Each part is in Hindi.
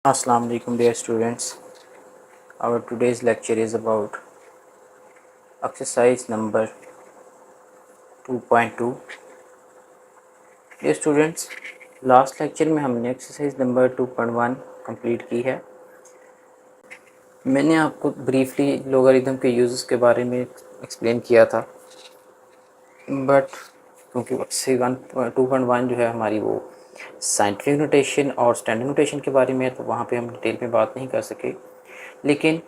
Assalamu alaikum dear students. Our today's lecture is about exercise number 2.2. Dear students, last lecture में हमने एक्सरसाइज नंबर 2.1 कंप्लीट की है। मैंने आपको ब्रीफली लोगारिथम के यूज़ के बारे में एक्सप्लेन किया था, बट क्योंकि एक्सरसाइज 2.1 जो है हमारी वो साइंटिफिक नोटेशन और स्टैंडर्ड नोटेशन के बारे में है, तो वहाँ पे हम डिटेल में बात नहीं कर सके। लेकिन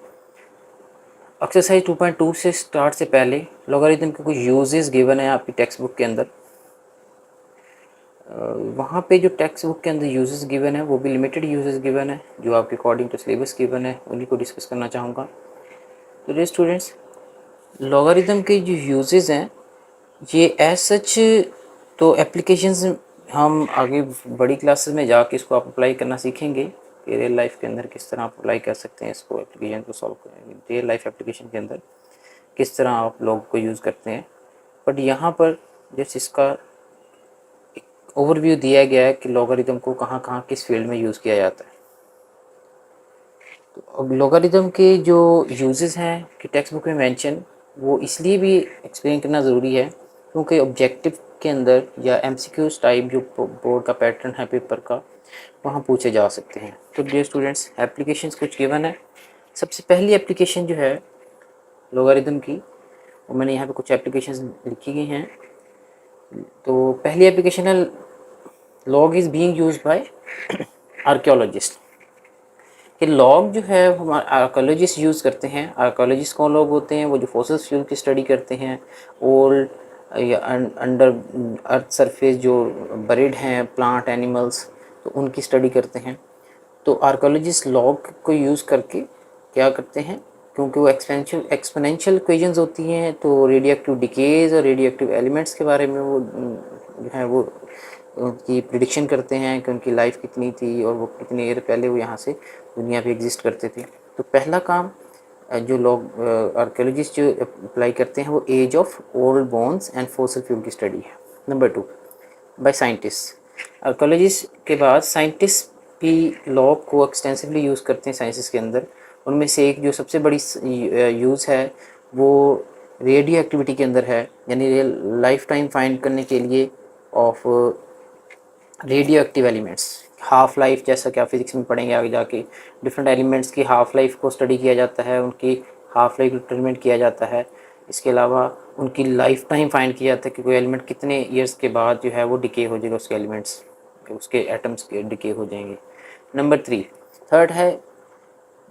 एक्सरसाइज 2.2 से स्टार्ट से पहले लॉगरिथम के कुछ यूजेस गिवन है आपकी टेक्स्ट बुक के अंदर। वहाँ पे जो टेक्स्ट बुक के अंदर यूजेस गिवन है वो भी लिमिटेड यूजेस गिवन है, जो आपके अकॉर्डिंग टू सिलेबस गिवन है, उन्हीं को डिस्कस करना चाहूँगा। तो ये स्टूडेंट्स, लॉगरिथम के जो यूजेस हैं ये एज सच तो एप्लीकेशंस हम आगे बड़ी क्लासेस में जाके इसको आप अप्लाई करना सीखेंगे कि रियल लाइफ के अंदर किस तरह आप अप्लाई कर सकते हैं इसको, एप्लीकेशन को सॉल्व करेंगे रियल लाइफ एप्लीकेशन के अंदर किस तरह आप लोग को यूज़ करते हैं। बट यहाँ पर जैसे इसका ओवरव्यू दिया गया है कि लॉगरिथम को कहाँ कहाँ किस फील्ड में यूज़ किया जाता है। तो अब लॉगरिथम के जो यूजेस हैं कि टेक्स्ट बुक में मेंशन, वो इसलिए भी एक्सप्लेन करना ज़रूरी है क्योंकि ऑब्जेक्टिव के अंदर या एमसीक्यूज टाइप जो बोर्ड का पैटर्न है पेपर का, वहाँ पूछे जा सकते हैं। तो डियर स्टूडेंट्स, एप्लीकेशंस कुछ गिवन है। सबसे पहली एप्लीकेशन जो है लॉगरिथम की, और मैंने यहाँ पे कुछ एप्लीकेशंस लिखी गई हैं। तो पहली एप्लीकेशन है log is being used bye archaeologist. कि लॉग जो है हमारे आर्कियोलॉजिस्ट यूज़ करते हैं। आर्कियोलॉजिस्ट कौन लोग होते हैं? वो जो फॉसिल्स फ्यूल की स्टडी करते हैं, ओल्ड या अंडर अर्थ सरफेस जो बरीड हैं प्लांट एनिमल्स, तो उनकी स्टडी करते हैं। तो आर्कियोलॉजिस्ट लॉग को यूज़ करके क्या करते हैं, क्योंकि वो एक्सपोनेंशियल इक्वेशंस होती हैं, तो रेडियो एक्टिव डिकेज और रेडियो एक्टिव एलिमेंट्स के बारे में वो जो है वो उनकी प्रिडिक्शन करते हैं कि उनकी लाइफ कितनी थी और वो कितने ईयर पहले वो यहाँ से दुनिया पे एग्जिस्ट करते थे। तो पहला काम जो लोग आर्कियोलॉजिस्ट जो अप्लाई करते हैं वो age of old bones and fossil fuel की स्टडी है। Number 2, by scientist. आर्कियोलॉजिस्ट के बाद साइंटिस्ट भी लॉग को एक्सटेंसिवली यूज़ करते हैं साइंसेस के अंदर। उनमें से एक जो सबसे बड़ी यूज़ है वो रेडियो एक्टिविटी के अंदर है, यानी लाइफ टाइम फाइंड करने के लिए of radio active elements. Half life, जैसा कि आप फिजिक्स में पढ़ेंगे आगे जाके, डिफरेंट एलिमेंट्स की हाफ लाइफ को स्टडी किया जाता है, उनकी हाफ लाइफ डिटरमिनेट किया जाता है। इसके अलावा उनकी लाइफ टाइम फाइंड किया जाता है कि कोई एलिमेंट कितने ईयर्स के बाद जो है वो डिके हो जाएगा, उसके एलिमेंट्स उसके एटम्स के डिके हो जाएंगे। नंबर 3, थर्ड है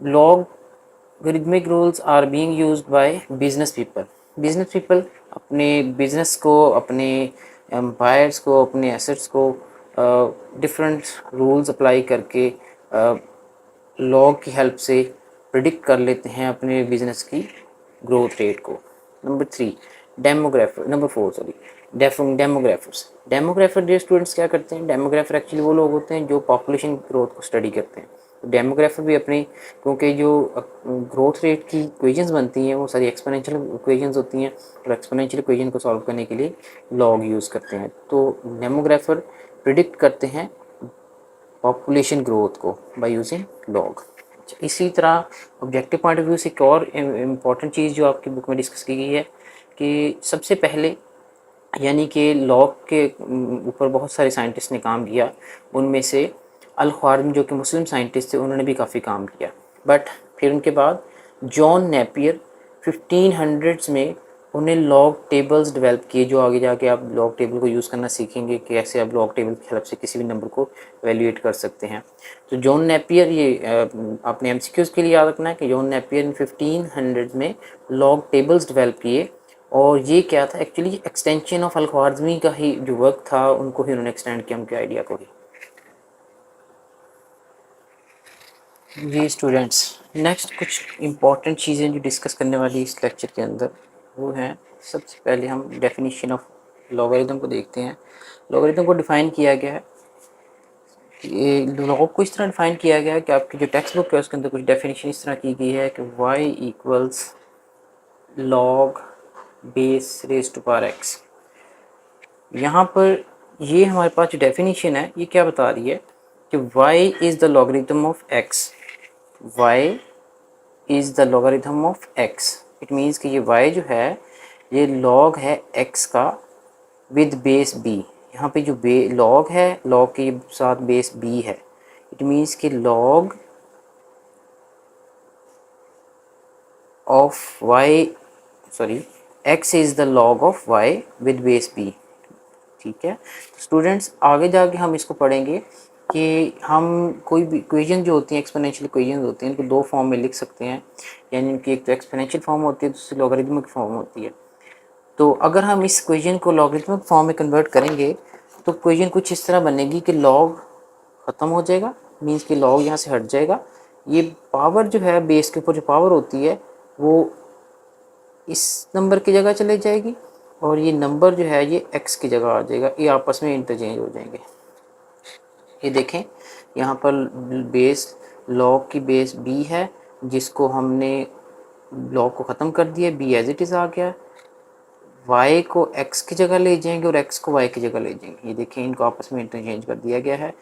logarithmic rules are being used by business people. Business people अपने बिजनेस को, अपने एम्पायर्स को, अपने एसेट्स को डिफरेंट रूल्स अप्लाई करके लॉग की हेल्प से प्रिडिक्ट कर लेते हैं अपने बिजनेस की ग्रोथ रेट को। Number 3, demographer. Number 4 sorry, demographers. Demographer dear students क्या करते हैं? डेमोग्राफर एक्चुअली वो लोग होते हैं जो पॉपुलेशन ग्रोथ को स्टडी करते हैं। तो डेमोग्राफर भी अपनी, क्योंकि जो ग्रोथ रेट की इक्वेशंस बनती हैं वो सारी एक्सपोनेंशियल इक्वेशंस होती हैं, और एक्सपोनेंशियल इक्वेशन को सॉल्व करने के लिए लॉग यूज़ करते हैं। तो डेमोग्राफर प्रिडिक्ट करते हैं पॉपुलेशन ग्रोथ को बाय यूजिंग लॉग। इसी तरह ऑब्जेक्टिव पॉइंट ऑफ व्यू से एक और इम्पॉर्टेंट चीज़ जो आपकी बुक में डिस्कस की गई है कि सबसे पहले, यानी कि लॉग के ऊपर बहुत सारे साइंटिस्ट ने काम किया। उनमें से अल-ख्वारिज़मी जो कि मुस्लिम साइंटिस्ट थे, उन्होंने भी काफ़ी काम किया। बट फिर उनके बाद जॉन नेपियर 1500s में उन्हें लॉग टेबल्स डेवलप किए, जो आगे जाके आप लॉग टेबल को यूज़ करना सीखेंगे कि कैसे आप लॉग टेबल की हेल्प से किसी भी नंबर को वैल्यूएट कर सकते हैं। तो जॉन नेपियर, ये आपने एमसीक्यूज़ के लिए याद रखना है कि जॉन नेपियर ने 1500 में लॉग टेबल्स डेवलप किए। और ये क्या था एक्चुअली? एक्सटेंशन ऑफ अल-ख्वारिज़मी का ही जो वर्क था, उनको ही उन्होंने एक्सटेंड किया, उनके आइडिया को ही। जी स्टूडेंट्स, नेक्स्ट कुछ इम्पॉर्टेंट चीज़ें जो डिस्कस करने वाली इस लेक्चर के अंदर वो हैं, सबसे पहले हम डेफिनेशन ऑफ लॉगरिथम को देखते हैं। लॉगरिथम को डिफ़ाइन किया गया है, लॉग को इस तरह डिफ़ाइन किया गया है कि आपकी जो टेक्स्ट बुक है उसके अंदर कुछ डेफिनेशन इस तरह की गई है कि y equals log base raise to power x। यहाँ पर ये हमारे पास जो डेफिनेशन है ये क्या बता रही है कि y is the logarithm of x, y is the logarithm of x। It means कि ये y जो है ये लॉग है x का विद बेस b। यहाँ पे जो लॉग है, लॉग के साथ बेस b है। इट मीन्स कि log of y, sorry, x is the log of y with base b। ठीक है स्टूडेंट्स, आगे जाके हम इसको पढ़ेंगे कि हम कोई भी इक्वेशन जो होती हैं, एक्सपोनेंशियल इक्वेशन होती हैं, इनको दो फॉर्म में लिख सकते हैं। यानी इनकी एक तो एक्सपोनेंशियल फॉर्म होती है, दूसरी लॉगरिथमिक फॉर्म होती है। तो अगर हम इस इक्वेशन को लॉगरिथमिक फॉर्म में कन्वर्ट करेंगे तो इक्वेशन कुछ इस तरह बनेगी कि लॉग ख़त्म हो जाएगा, मीन्स कि लॉग यहाँ से हट जाएगा। ये पावर जो है, बेस के ऊपर जो पावर होती है वो इस नंबर की जगह चले जाएगी, और ये नंबर जो है ये x की जगह आ जाएगा, ये आपस में इंटरचेंज हो जाएंगे। ये देखें यहाँ पर बेस, लॉग की बेस b है, जिसको हमने लॉग को ख़त्म कर दिया, b एज इट इज़ आ गया। y को x की जगह ले जाएंगे और x को y की जगह ले जाएंगे। ये देखें इनको आपस में इंटरचेंज कर दिया गया है।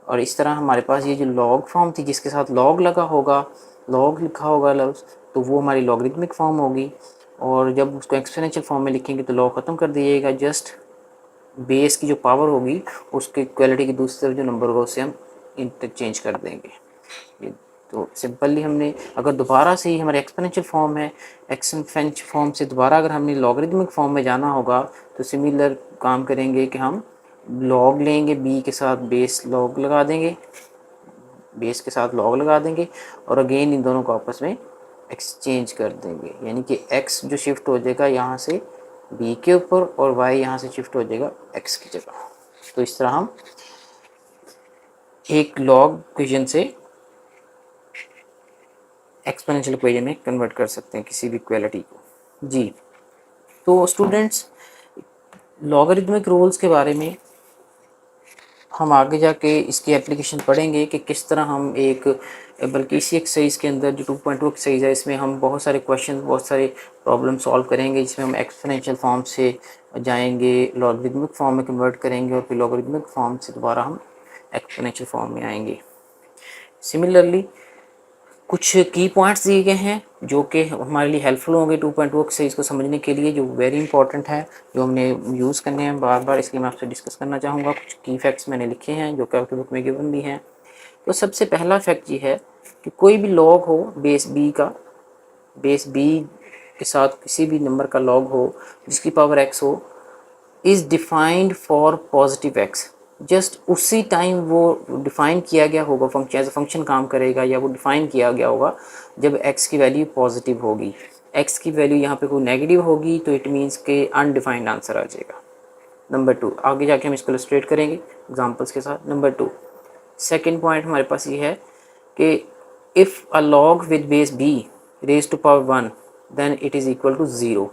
और इस तरह हमारे पास ये जो लॉग फॉर्म थी जिसके साथ लॉग लगा होगा, लॉग लिखा होगा लफ्ज़, तो वो हमारी लॉगरिथमिक फॉर्म होगी। और जब उसको एक्सपोनेंशियल फॉर्म में लिखेंगे तो लॉग ख़त्म कर दिएगा, जस्ट बेस की जो पावर होगी उसके इक्वलिटी की दूसरी तरफ जो नंबर होगा उससे हम इंटरचेंज कर देंगे। ये तो सिंपली हमने, अगर दोबारा से ही हमारे एक्सपोनेंशियल फॉर्म है, एक्सपोनेंशियल फॉर्म से दोबारा अगर हमने लॉगरिथमिक फॉर्म में जाना होगा तो सिमिलर काम करेंगे कि हम लॉग लेंगे, b के साथ बेस लॉग लगा देंगे, बेस के साथ लॉग लगा देंगे, और अगेन इन दोनों को आपस में एक्सचेंज कर देंगे। यानी कि x जो शिफ्ट हो जाएगा यहाँ से b के ऊपर, और y यहाँ से शिफ्ट हो जाएगा x की जगह। तो इस तरह हम एक लॉग इक्वेशन से एक्सपोनेंशियल इक्वेशन में कन्वर्ट कर सकते हैं किसी भी इक्वालिटी को। जी तो स्टूडेंट्स, लॉगरिथमिक रूल्स के बारे में हम आगे जाके इसकी एप्लीकेशन पढ़ेंगे कि किस तरह हम एक, बल्कि इसी एक्सरसाइज के अंदर जो 2.2 एक्सरसाइज है इसमें हम बहुत सारे क्वेश्चन, बहुत सारे प्रॉब्लम सॉल्व करेंगे, जिसमें हम एक्सपोनेंशियल फॉर्म से जाएंगे, लॉगरिथमिक फॉर्म में कन्वर्ट करेंगे, और फिर लॉगरिथमिक फॉर्म से दोबारा हम एक्सपोनेंशियल फॉर्म में आएंगे। सिमिलरली कुछ की पॉइंट्स दिए गए हैं जो कि हमारे लिए हेल्पफुल होंगे 2.2 एक्सरसाइज को समझने के लिए, जो वेरी इंपॉर्टेंट है, जो हमने यूज़ करने हैं बार बार, इसलिए मैं आपसे डिस्कस करना चाहूँगा। कुछ की फैक्ट्स मैंने लिखे हैं जो कि आपकी बुक में गिवन भी हैं। तो सबसे पहला फैक्ट ये है कि कोई भी लॉग हो बेस b का, बेस b के साथ किसी भी नंबर का लॉग हो जिसकी पावर x हो, is defined for positive x। Just उसी टाइम वो डिफ़ाइन किया गया होगा, फंक्शन एज अ फंक्शन काम करेगा, या वो डिफ़ाइन किया गया होगा जब x की वैल्यू पॉजिटिव होगी। x की वैल्यू यहाँ पे कोई नेगेटिव होगी तो इट मीन्स के अनडिफाइंड आंसर आ जाएगा। नंबर 2, आगे जाके हम इसको इलस्ट्रेट करेंगे एग्जांपल्स के साथ। नंबर 2, सेकेंड पॉइंट हमारे पास ये है कि if a log with base b raise to power 1 then it is equal to 0।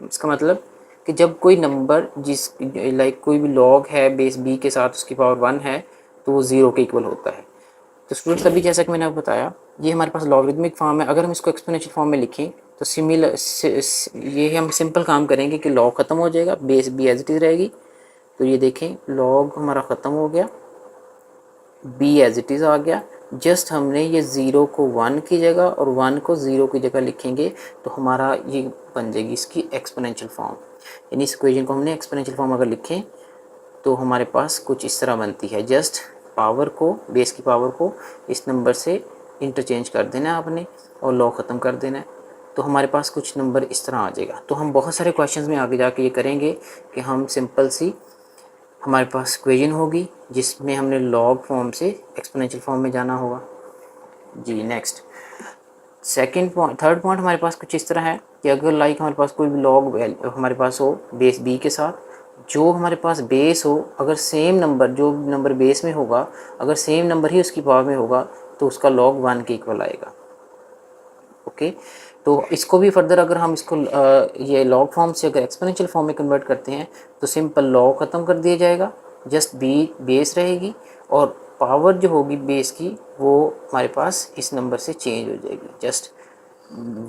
इसका मतलब कि जब कोई नंबर जिस लाइक कोई भी लॉग है बेस b के साथ उसकी पावर 1 है तो वो 0 के इक्वल होता है। तो स्टूडेंट्स अभी जैसा कि मैंने आपको बताया ये हमारे पास लॉगरिथमिक फॉर्म है। अगर हम इसको एक्सपोनेंशियल फॉर्म में लिखें तो सिमिलर ये हम सिंपल काम करेंगे कि लॉग ख़त्म हो जाएगा, base b as it is रहेगी। तो ये देखें लॉग हमारा ख़त्म हो गया, b एज इट इज़ आ गया। जस्ट हमने ये 0 को 1 की जगह और 1 को 0 की जगह लिखेंगे तो हमारा ये बन जाएगी इसकी एक्सपोनेंशियल फॉर्म। यानी इस इक्वेशन को हमने एक्सपोनेंशियल फॉर्म अगर लिखें तो हमारे पास कुछ इस तरह बनती है। जस्ट पावर को, बेस की पावर को इस नंबर से इंटरचेंज कर देना है आपने और लॉग ख़त्म कर देना है, तो हमारे पास कुछ नंबर इस तरह आ जाएगा। तो हम बहुत सारे क्वेश्चंस में आगे जाके ये करेंगे कि हम सिंपल सी हमारे पास इक्वेशन होगी जिसमें हमने लॉग फॉर्म से एक्सपोनेंशियल फॉर्म में जाना होगा। जी next, second point, third point हमारे पास कुछ इस तरह है कि अगर लाइक हमारे पास कोई भी लॉग हमारे पास हो बेस b के साथ, जो हमारे पास बेस हो, अगर सेम नंबर, जो नंबर बेस में होगा अगर सेम नंबर ही उसकी पावर में होगा तो उसका लॉग 1 के इक्वल आएगा। ओके, तो इसको भी फर्दर अगर हम इसको ये लॉग फॉर्म से अगर एक्सपोनेंशियल फॉर्म में कन्वर्ट करते हैं तो सिंपल लॉग ख़त्म कर दिया जाएगा, जस्ट b बेस रहेगी और पावर जो होगी बेस की वो हमारे पास इस नंबर से चेंज हो जाएगी। जस्ट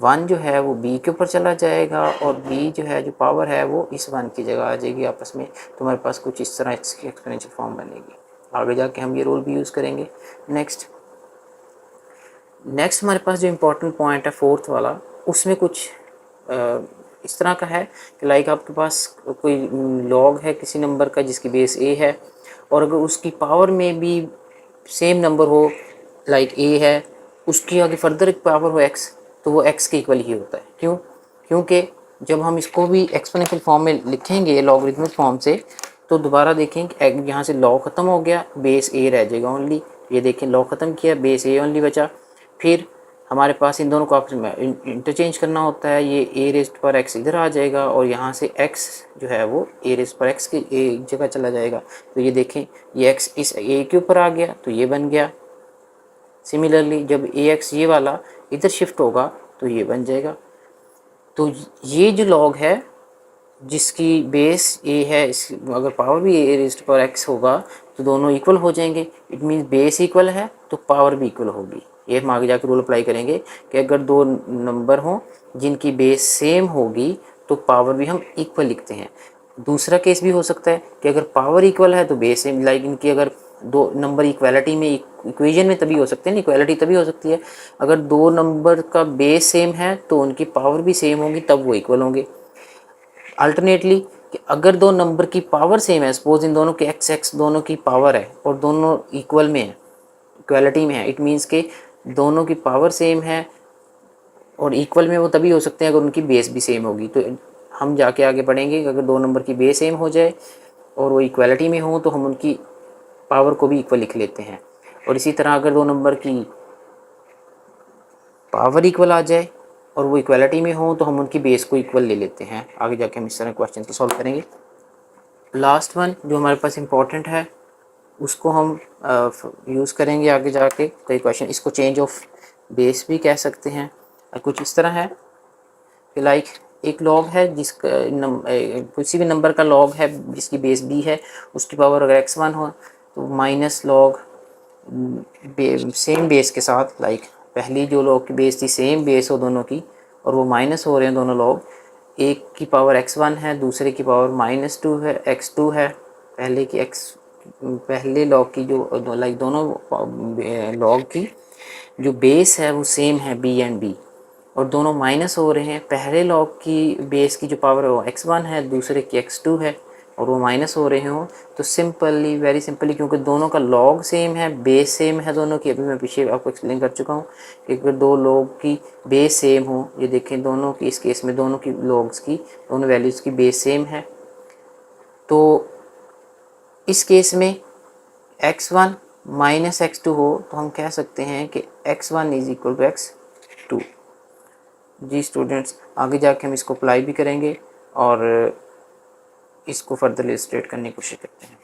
1 जो है वो b के ऊपर चला जाएगा और b जो है जो पावर है वो इस 1 की जगह आ जाएगी आपस में। तो हमारे पास कुछ इस तरह इसकी एक्सपोनेंशियल फॉर्म बनेगी। आगे जाके हम ये रूल भी यूज़ करेंगे। नेक्स्ट हमारे पास जो इम्पोर्टेंट पॉइंट है फोर्थ वाला, उसमें कुछ इस तरह का है कि लाइक आपके पास कोई लॉग है किसी नंबर का जिसकी बेस ए है, और अगर उसकी पावर में भी सेम नंबर हो, लाइक ए है, उसकी आगे फर्दर एक पावर हो एक्स, तो वो एक्स के इक्वल ही होता है। क्यों? क्योंकि जब हम इसको भी एक्सपोनेंशियल फॉर्म में लिखेंगे लॉगरिथमिक फॉर्म से, तो दोबारा देखें यहाँ से लॉग ख़त्म हो गया, बेस ए रह जाएगा ओनली। ये देखें लॉग ख़त्म किया, बेस ए ओनली बचा। फिर हमारे पास इन दोनों को आपस में इंटरचेंज करना होता है, ये ए रेस्ट पर एक्स इधर आ जाएगा और यहाँ से एक्स जो है वो ए रेस्ट पर एक्स की एक जगह चला जाएगा। तो ये देखें ये एक्स इस ए के ऊपर आ गया तो ये बन गया। सिमिलरली जब ए एक्स ये वाला इधर शिफ्ट होगा तो ये बन जाएगा। तो ये जो लॉग है जिसकी बेस ए है, इस अगर पावर भी ए रेस्ट पर एक्स होगा तो दोनों इक्वल हो जाएंगे। इट मीन्स बेस इक्वल है तो पावर भी इक्वल होगी। ये हम आगे जाकर रूल अप्लाई करेंगे कि अगर दो नंबर हों जिनकी बेस सेम होगी तो पावर भी हम इक्वल लिखते हैं। दूसरा केस भी हो सकता है कि अगर पावर इक्वल है तो बेस सेम, लाइक इनकी अगर दो नंबर इक्वालिटी में इक्वेशन में तभी हो सकते हैं, इक्वालिटी तभी हो सकती है अगर दो नंबर का बेस सेम है तो उनकी पावर भी सेम होगी, तब वो इक्वल होंगे। अल्टरनेटली कि अगर दो नंबर की पावर सेम है, सपोज इन दोनों के एक्स एक्स दोनों की पावर है और दोनों इक्वल में है, इक्वालिटी में है, इट मीन्स के दोनों की पावर सेम है और इक्वल में वो तभी हो सकते हैं अगर उनकी बेस भी सेम होगी। तो हम जाके आगे बढ़ेंगे कि अगर दो नंबर की बेस सेम हो जाए और वो इक्वालिटी में हो तो हम उनकी पावर को भी इक्वल लिख लेते हैं। और इसी तरह अगर दो नंबर की पावर इक्वल आ जाए और वो इक्वालिटी में हो तो हम उनकी बेस को इक्वल ले लेते हैं। आगे जाके हम इस तरह क्वेश्चन को सॉल्व करेंगे। लास्ट वन जो हमारे पास इम्पोर्टेंट है उसको हम यूज़ करेंगे आगे जाके कई क्वेश्चन। इसको चेंज ऑफ बेस भी कह सकते हैं। कुछ इस तरह है कि लाइक एक लॉग है जिसका किसी भी नंबर का लॉग है जिसकी बेस बी है, उसकी पावर अगर x1 हो तो माइनस लॉग सेम बेस के साथ, लाइक पहली जो लॉग की बेस थी सेम बेस हो दोनों की और वो माइनस हो रहे हैं दोनों लॉग, एक की पावर x1 है दूसरे की पावर -2 है, x2 है। पहले लॉग की जो लाइक दोनों लॉग की जो बेस है वो सेम है b एंड b और दोनों माइनस हो रहे हैं। पहले लॉग की बेस की जो पावर है वो x1 है, दूसरे की x2 है और वो माइनस हो रहे हो तो सिंपली वेरी सिंपली क्योंकि दोनों का लॉग सेम है, बेस सेम है दोनों की, अभी मैं पीछे आपको एक्सप्लेन कर चुका हूँ कि अगर दो लॉग की बेस सेम हो, ये देखें दोनों की इस केस में दोनों की लॉग्स की दोनों वैल्यूज़ की बेस सेम है, तो इस केस में x1 माइनस x2 हो तो हम कह सकते हैं कि x1 is equal to x2। जी स्टूडेंट्स आगे जाके हम इसको अप्लाई भी करेंगे और इसको फर्दर इलस्ट्रेट करने की कोशिश करते हैं।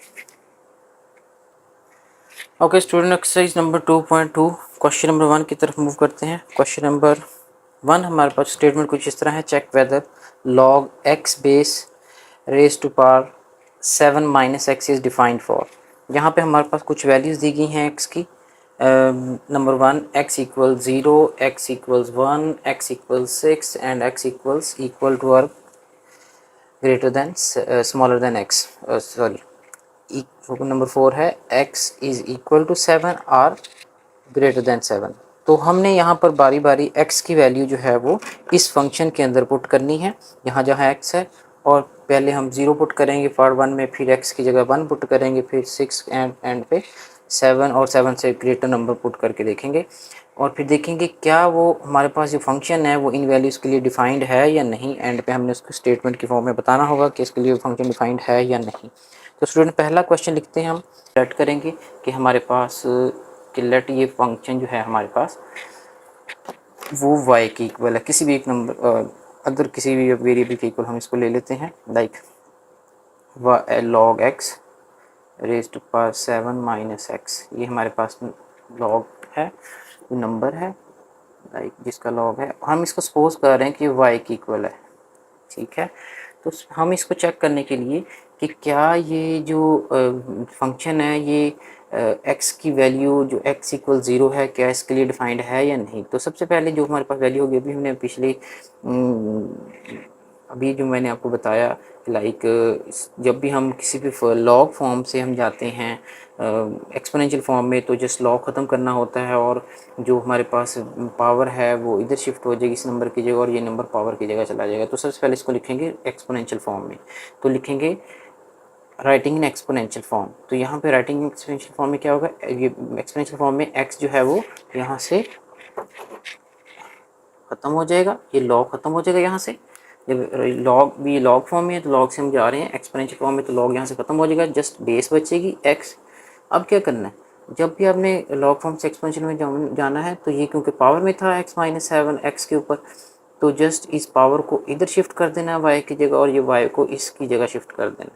Okay student, exercise number 2.2 question number 1 की तरफ मूव करते हैं। क्वेश्चन नंबर 1 हमारे पास स्टेटमेंट कुछ इस तरह है, check whether log x base raise to power 7 minus x is defined for. यहाँ पे हमारे पास कुछ वैल्यूज़ दी गई हैं x की। Number 1 x equal 0, x equals 1, x equals 6 and x equals equal to और greater than smaller than x। Number 4 है x इज इक्वल टू 7 और ग्रेटर दैन 7। तो हमने यहाँ पर बारी बारी x की वैल्यू जो है वो इस फंक्शन के अंदर पुट करनी है, यहाँ जहाँ x है, और पहले हम 0 पुट करेंगे फॉर 1 में, फिर x की जगह 1 पुट करेंगे, फिर 6 एंड पे 7 और 7 से ग्रेटर नंबर पुट करके देखेंगे और फिर देखेंगे क्या वो हमारे पास जो फंक्शन है वो इन वैल्यूज़ के लिए डिफाइंड है या नहीं। एंड पे हमने उसको स्टेटमेंट की फॉर्म में बताना होगा कि इसके लिए फंक्शन डिफाइंड है या नहीं। तो स्टूडेंट पहला क्वेश्चन लिखते हैं हम, लेट करेंगे कि हमारे पास कि लेट ये फंक्शन जो है हमारे पास वो y की इक्वल है, किसी भी एक नंबर अदर किसी भी वेरिएबल के इक्वल हम इसको ले लेते हैं, like log x raise to power 7 minus x. ये हमारे पास लॉग है, नंबर है लाइक जिसका लॉग है, हम इसको सपोज कर रहे हैं कि y की इक्वल है, ठीक है। तो हम इसको चेक करने के लिए कि क्या ये जो फंक्शन है ये x की वैल्यू जो x इक्वल 0 है क्या इसके लिए डिफाइंड है या नहीं। तो सबसे पहले जो हमारे पास वैल्यू होगी, अभी हमने पिछले अभी जो मैंने आपको बताया लाइक जब भी हम किसी भी लॉग फॉर्म से हम जाते हैं एक्सपोनेंशियल फॉर्म में, तो जस्ट लॉग ख़त्म करना होता है और जो हमारे पास पावर है वो इधर शिफ्ट हो जाएगी इस नंबर की जगह और ये नंबर पावर की जगह चला जाएगा। तो सबसे पहले इसको लिखेंगे एक्सपोनेंशियल फॉर्म में, तो लिखेंगे राइटिंग इन एक्सपोनेंशियल फॉर्म। तो यहाँ पे राइटिंग इन एक्सपोनेंशियल फॉर्म में क्या होगा, ये एक्सपोनेंशियल फॉर्म में एक्स जो है वो यहाँ से ख़त्म हो जाएगा, ये लॉग ख़त्म हो जाएगा यहाँ से। जब लॉग भी लॉग फॉर्म में है तो लॉग से हम जा रहे हैं एक्सपोनेंशियल फॉर्म में, तो लॉग यहाँ से ख़त्म हो जाएगा, जस्ट बेस बचेगी एक्स। अब क्या करना है, जब भी आपने लॉग फॉर्म से एक्सपोनेंशियल में जाना है, तो ये क्योंकि पावर में था x माइनस 7 एक्स के ऊपर, तो जस्ट इस पावर को इधर शिफ्ट कर देना है y की जगह और ये y को इसकी जगह शिफ्ट कर देना,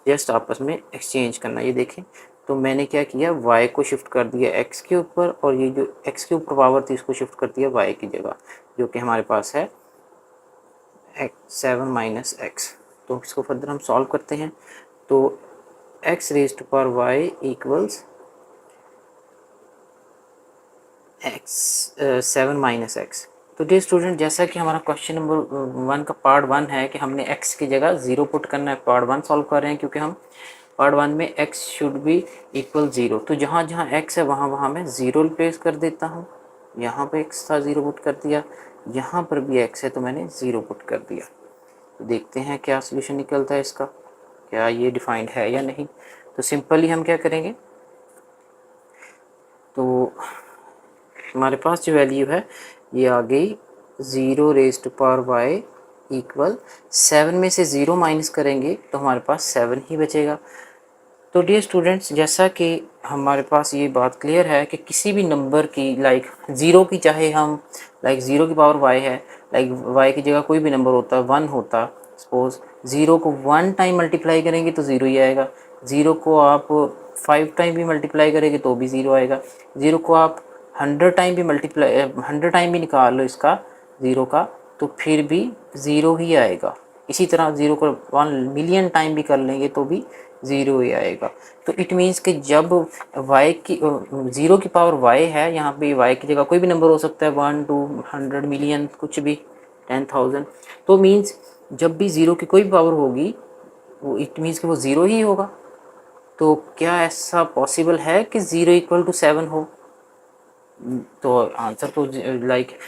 जस्ट आपस में एक्सचेंज करना। ये देखें, तो मैंने क्या किया, y को शिफ्ट कर दिया x के ऊपर और ये जो x के ऊपर पावर थी इसको शिफ्ट कर दिया y की जगह, जो कि हमारे पास है 7 माइनस एक्स। तो इसको फर्दर हम सॉल्व करते हैं, तो x raise to power y equals x 7 minus x. तो डियर स्टूडेंट, जैसा कि हमारा क्वेश्चन नंबर 1 का पार्ट 1 है कि हमने x की जगह 0 पुट करना है, पार्ट 1 सॉल्व कर रहे हैं क्योंकि हम पार्ट 1 में x शुड बी इक्वल 0। तो जहाँ जहाँ x है वहाँ वहाँ मैं 0 रिप्लेस कर देता हूँ। यहाँ पे x था 0 पुट कर दिया, यहाँ पर भी x है तो मैंने 0 पुट कर दिया। तो देखते हैं क्या सोल्यूशन निकलता है इसका, क्या ये डिफाइंड है या नहीं। तो सिंपली हम क्या करेंगे, तो हमारे पास जो वैल्यू है ये आ गई 0 raise to power y equal 7 में से 0 माइनस करेंगे तो हमारे पास 7 ही बचेगा। तो डियर स्टूडेंट्स, जैसा कि हमारे पास ये बात क्लियर है कि किसी भी नंबर की लाइक 0 की, चाहे हम लाइक 0 की पावर y है, लाइक y की जगह कोई भी नंबर होता 1 होता, सपोज 0 को 1 टाइम मल्टीप्लाई करेंगे तो 0 ही आएगा, 0 को आप 5 टाइम भी मल्टीप्लाई करेंगे तो भी 0 आएगा, 0 को आप 100 टाइम भी 100 टाइम भी निकाल लो इसका 0 का तो फिर भी 0 ही आएगा। इसी तरह 0 को 1 मिलियन टाइम भी कर लेंगे तो भी 0 ही आएगा। तो इट मीन्स कि जब y की 0 की पावर y है, यहाँ पे y की जगह कोई भी नंबर हो सकता है 1 2 100 मिलियन कुछ भी 10,000, तो मीन्स जब भी 0 की कोई भी पावर होगी वो इट मीन्स कि वो 0 ही होगा। तो क्या ऐसा पॉसिबल है कि 0 इक्वल टू 7 हो? तो आंसर तो लाइक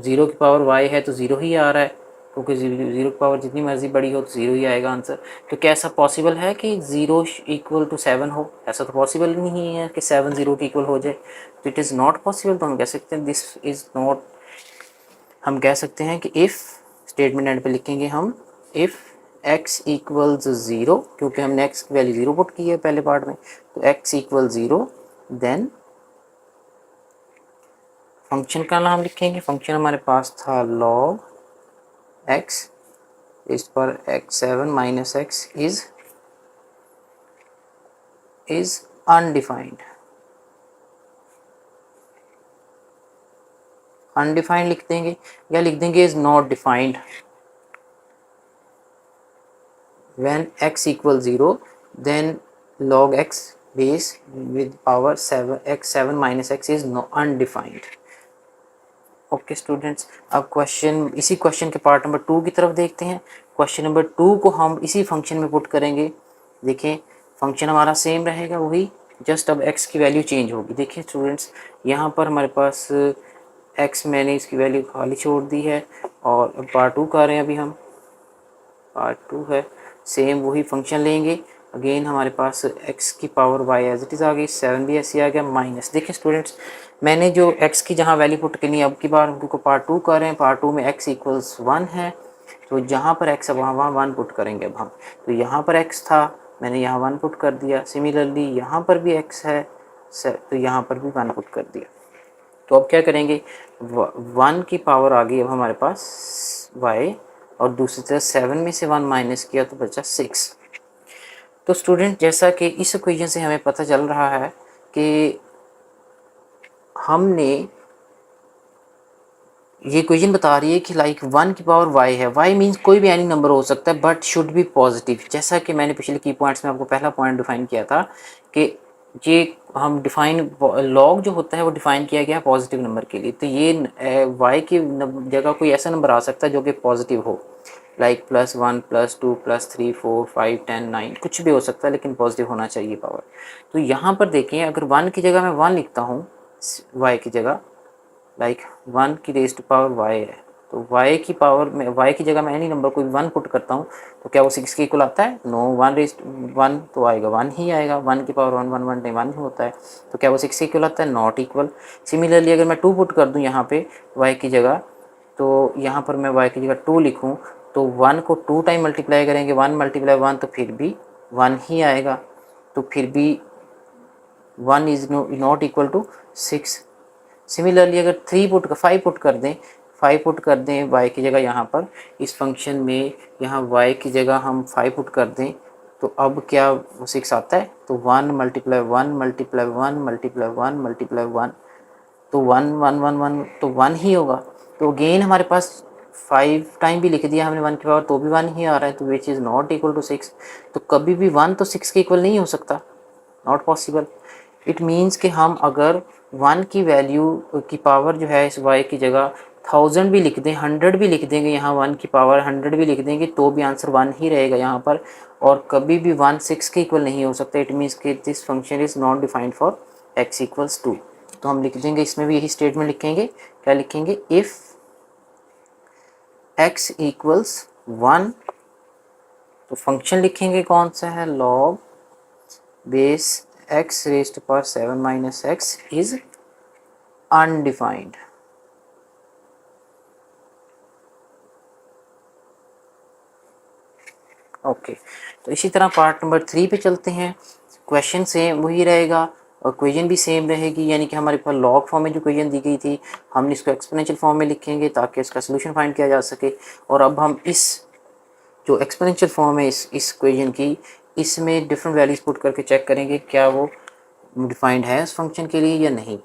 0 की पावर y है तो 0 ही आ रहा है, क्योंकि 0 की पावर जितनी मर्जी बड़ी हो तो 0 ही आएगा आंसर। तो क्या ऐसा पॉसिबल है कि 0 इक्वल टू 7 हो? ऐसा तो पॉसिबल नहीं है कि 7 0 के इक्वल हो जाए, तो इट इज़ नॉट पॉसिबल। तो हम कह सकते हैं दिस इज़ नॉट, हम कह सकते हैं कि इफ़ स्टेटमेंट एंड पे लिखेंगे हम इफ़ x इक्वल्स 0, क्योंकि हमने x की वैल्यू 0 पुट की है पहले पार्ट में, तो x इक्वल 0 देन फंक्शन का नाम लिखेंगे। फंक्शन हमारे पास था log x इस पर x 7 minus x is undefined. Undefined लिख देंगे या लिख देंगे is not defined. When x equal 0 then log x base with power 7 x 7 minus x is undefined. Okay students, अब इसी क्वेश्चन के पार्ट नंबर 2 की तरफ देखते हैं। क्वेश्चन नंबर 2 को हम इसी फंक्शन में पुट करेंगे। देखें, फंक्शन हमारा सेम रहेगा वही, जस्ट अब x की वैल्यू चेंज होगी। देखिए स्टूडेंट्स, यहाँ पर हमारे पास x मैंने इसकी वैल्यू खाली छोड़ दी है और पार्ट 2 कर रहे हैं अभी हम। पार्ट 2 है, सेम वही फंक्शन लेंगे। अगेन हमारे पास x की power y as it is आ गई, 7 भी ऐसे आ गया माइनस। देखिए स्टूडेंट्स, मैंने जो x की जहाँ वैल्यू पुट करनी है, अब की बार उनको पार्ट 2 कर रहे हैं। पार्ट 2 में x इक्वल्स 1 है, तो जहाँ पर x है वहाँ 1 पुट करेंगे अब हम। तो यहाँ पर x था, मैंने यहाँ 1 पुट कर दिया। सिमिलरली यहाँ पर भी x है तो यहाँ पर भी 1 पुट कर दिया। तो अब क्या करेंगे, 1 की पावर आ गई अब हमारे पास y, और दूसरी तरफ 7 में से 1 माइनस किया तो बचा 6। तो स्टूडेंट, जैसा कि इस इक्वेशन से हमें पता चल रहा है कि हमने ये इक्वेशन बता रही है कि लाइक 1 की पावर y है, y मीन्स कोई भी एनी नंबर हो सकता है बट शुड बी पॉजिटिव। जैसा कि मैंने पिछले की पॉइंट्स में आपको पहला पॉइंट डिफाइन किया था कि ये हम डिफाइन लॉग जो होता है वो डिफाइन किया गया है पॉजिटिव नंबर के लिए, तो ये वाई की जगह कोई ऐसा नंबर आ सकता है जो कि पॉजिटिव हो, लाइक +1 +2 +3 4 5 10 9 कुछ भी हो सकता है, लेकिन पॉजिटिव होना चाहिए पावर। तो यहाँ पर देखें, अगर 1 की जगह मैं 1 लिखता हूँ वाई की जगह, लाइक 1 की रेज़ टू पावर वाई है, तो वाई की पावर में वाई की जगह मैं एनी नंबर कोई 1 पुट करता हूँ, तो क्या वो 6 के इक्वल आता है? नो, 1 रेज़ 1 तो आएगा 1 ही आएगा, 1 की पावर 1 1 1 1 ही होता है, तो क्या वो 6 के इक्वल आता है? Not equal. सिमिलरली अगर मैं 2 पुट कर दूँ यहाँ पे वाई की जगह, तो यहाँ पर मैं वाई की जगह 2 लिखूँ, तो 1 को 2 टाइम मल्टीप्लाई करेंगे, 1 × 1 तो फिर भी 1 ही आएगा, तो फिर भी 1 is not equal to 6। Similarly अगर 5 पुट कर दें, 5 पुट कर दें y की जगह यहाँ पर इस फंक्शन में, यहाँ y की जगह हम 5 पुट कर दें, तो अब क्या वो 6 आता है? तो 1 × 1 × 1 × 1 × 1 तो 1 1 1 1 तो 1 ही होगा। तो अगेन हमारे पास 5 टाइम भी लिख दिया हमने 1 की पावर, तो भी 1 ही आ रहा है, तो which is not equal to 6। तो कभी भी 1 तो 6 के इक्वल नहीं हो सकता, नॉट पॉसिबल। इट मीन्स कि हम अगर 1 की वैल्यू की पावर जो है इस y की जगह 1000 भी लिख दें, 100 भी लिख देंगे, यहाँ 1 की पावर 100 भी लिख देंगे, तो भी आंसर 1 ही रहेगा यहाँ पर, और कभी भी 1 6 के इक्वल नहीं हो सकता। इट मीन्स कि this function is not defined for x = 2। तो हम लिख देंगे, इसमें भी यही स्टेटमेंट लिखेंगे, क्या लिखेंगे? इफ़ x = 1, तो फंक्शन लिखेंगे कौन सा है? log base x⁻7 - x is undefined. Okay, तो इसी तरह पार्ट नंबर 3 पे चलते हैं। क्वेश्चन सेम वही रहेगा और क्वेश्चन भी सेम रहेगी, यानी कि हमारे पास लॉग फॉर्म में जो क्वेश्चन दी गई थी, हम इसको एक्सपोनेंशियल फॉर्म में लिखेंगे ताकि इसका सोल्यूशन फाइंड किया जा सके। और अब हम इस जो एक्सपोनेंशियल फॉर्म है इस क्वेश्चन की, इसमें डिफरेंट वैल्यूज पुट करके चेक करेंगे क्या वो डिफाइंड है इस फंक्शन के लिए या नहीं।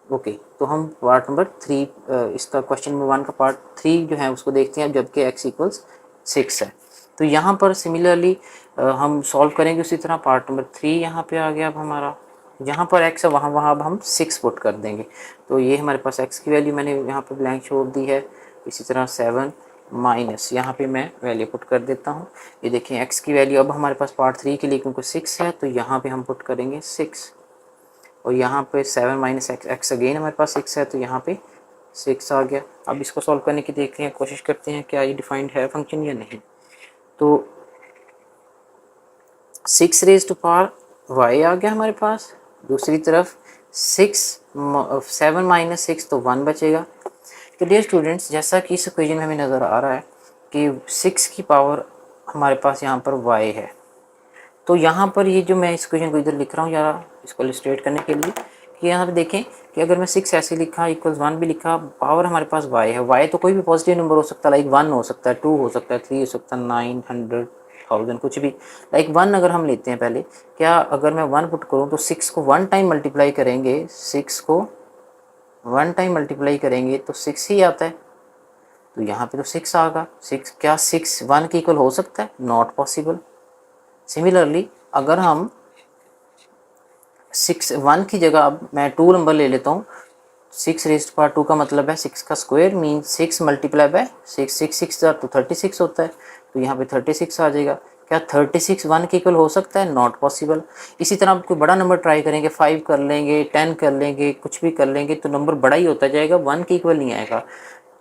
ओके, तो हम पार्ट नंबर 3 इसका क्वेश्चन नंबर 1 का पार्ट 3 जो है उसको देखते हैं, जबकि x = 6 है। तो यहाँ पर सिमिलरली हम सॉल्व करेंगे उसी तरह। पार्ट नंबर 3 यहाँ पे आ गया अब हमारा, जहाँ पर x है वहाँ अब हम 6 पुट कर देंगे। तो ये हमारे पास x की वैल्यू मैंने यहाँ पर ब्लैंक छोड़ दी है। इसी तरह 7 माइनस यहाँ पे मैं वैल्यू पुट कर देता हूँ। ये देखें x की वैल्यू अब हमारे पास पार्ट 3 के लिए क्योंकि 6 है, तो यहाँ पे हम पुट करेंगे 6, और यहाँ पे 7 - x अगेन हमारे पास 6 है, तो यहाँ पे 6 आ गया। अब इसको सॉल्व करने की देखते हैं, कोशिश करते हैं क्या ये डिफाइंड है फंक्शन या नहीं। तो 6 y आ गया हमारे पास, दूसरी तरफ 7 - 6 तो 1 बचेगा। तो डियर स्टूडेंट्स, जैसा कि इस इक्वेशन में हमें नज़र आ रहा है कि 6 की पावर हमारे पास यहाँ पर y है, तो यहाँ पर ये जो मैं इस इक्वेशन को इधर लिख रहा हूँ यार, इसको इलस्ट्रेट करने के लिए, कि यहाँ पे देखें कि अगर मैं 6 ऐसे लिखा =1 भी लिखा, पावर हमारे पास y है। y तो कोई भी पॉजिटिव नंबर हो सकता है, लाइक 1 हो सकता है, 2 हो सकता है, 3 हो सकता है, 9 100 1000 कुछ भी। लाइक 1 अगर हम लेते हैं पहले, क्या अगर मैं 1 पुट करूँ तो 6 को 1 टाइम मल्टीप्लाई करेंगे, 6 को 1 टाइम मल्टीप्लाई करेंगे तो 6 ही आता है, तो यहाँ पे तो 6 आएगा। 6 क्या 6 1 के इक्वल हो सकता है? Not possible. सिमिलरली अगर हम 6 1 की जगह अब मैं 2 नंबर ले लेता हूँ, 6⁻² का मतलब है 6 का स्क्वायर मीन 6 × 6 6 6 तो 36 होता है, तो यहाँ पे 36 आ जाएगा। क्या 36 1 के इक्वल हो सकता है? Not possible. इसी तरह आप कोई बड़ा नंबर ट्राई करेंगे, 5 कर लेंगे, 10 कर लेंगे, कुछ भी कर लेंगे, तो नंबर बड़ा ही होता जाएगा, 1 के इक्वल नहीं आएगा।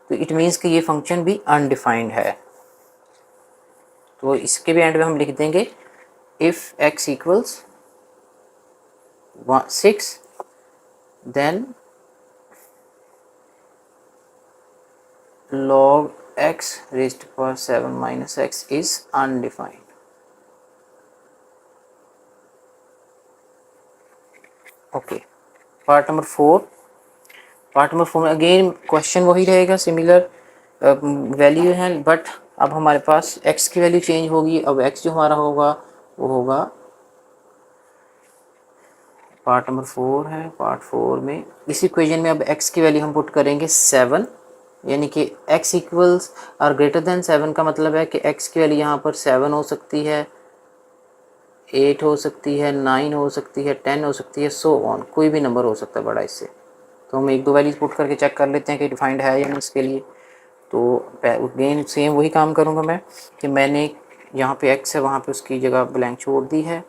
तो इट मीन्स कि ये फंक्शन भी अनडिफाइंड है। तो इसके भी एंड में हम लिख देंगे if x = 6 then log x⁻7 - x is undefined। Okay, part number 4 में अगेन क्वेश्चन वही रहेगा, सिमिलर वैल्यू है, बट अब हमारे पास x की वैल्यू चेंज होगी। अब x जो हमारा होगा वो होगा, पार्ट नंबर 4 है, पार्ट 4 में इस इक्वेशन में अब x की वैल्यू हम पुट करेंगे 7, यानी कि x = 7 का मतलब है कि x की वैल्यू यहाँ पर 7 हो सकती है, 8 हो सकती है, 9 हो सकती है, 10 हो सकती है, सो ऑन, कोई भी नंबर हो सकता है बड़ा इससे। तो हम एक दो वैल्यूज पुट करके चेक कर लेते हैं कि डिफाइंड है या नहीं इसके लिए। तो अगेन सेम वही काम करूँगा मैं कि मैंने यहाँ पे x है वहाँ पे उसकी जगह ब्लैंक छोड़ दी है,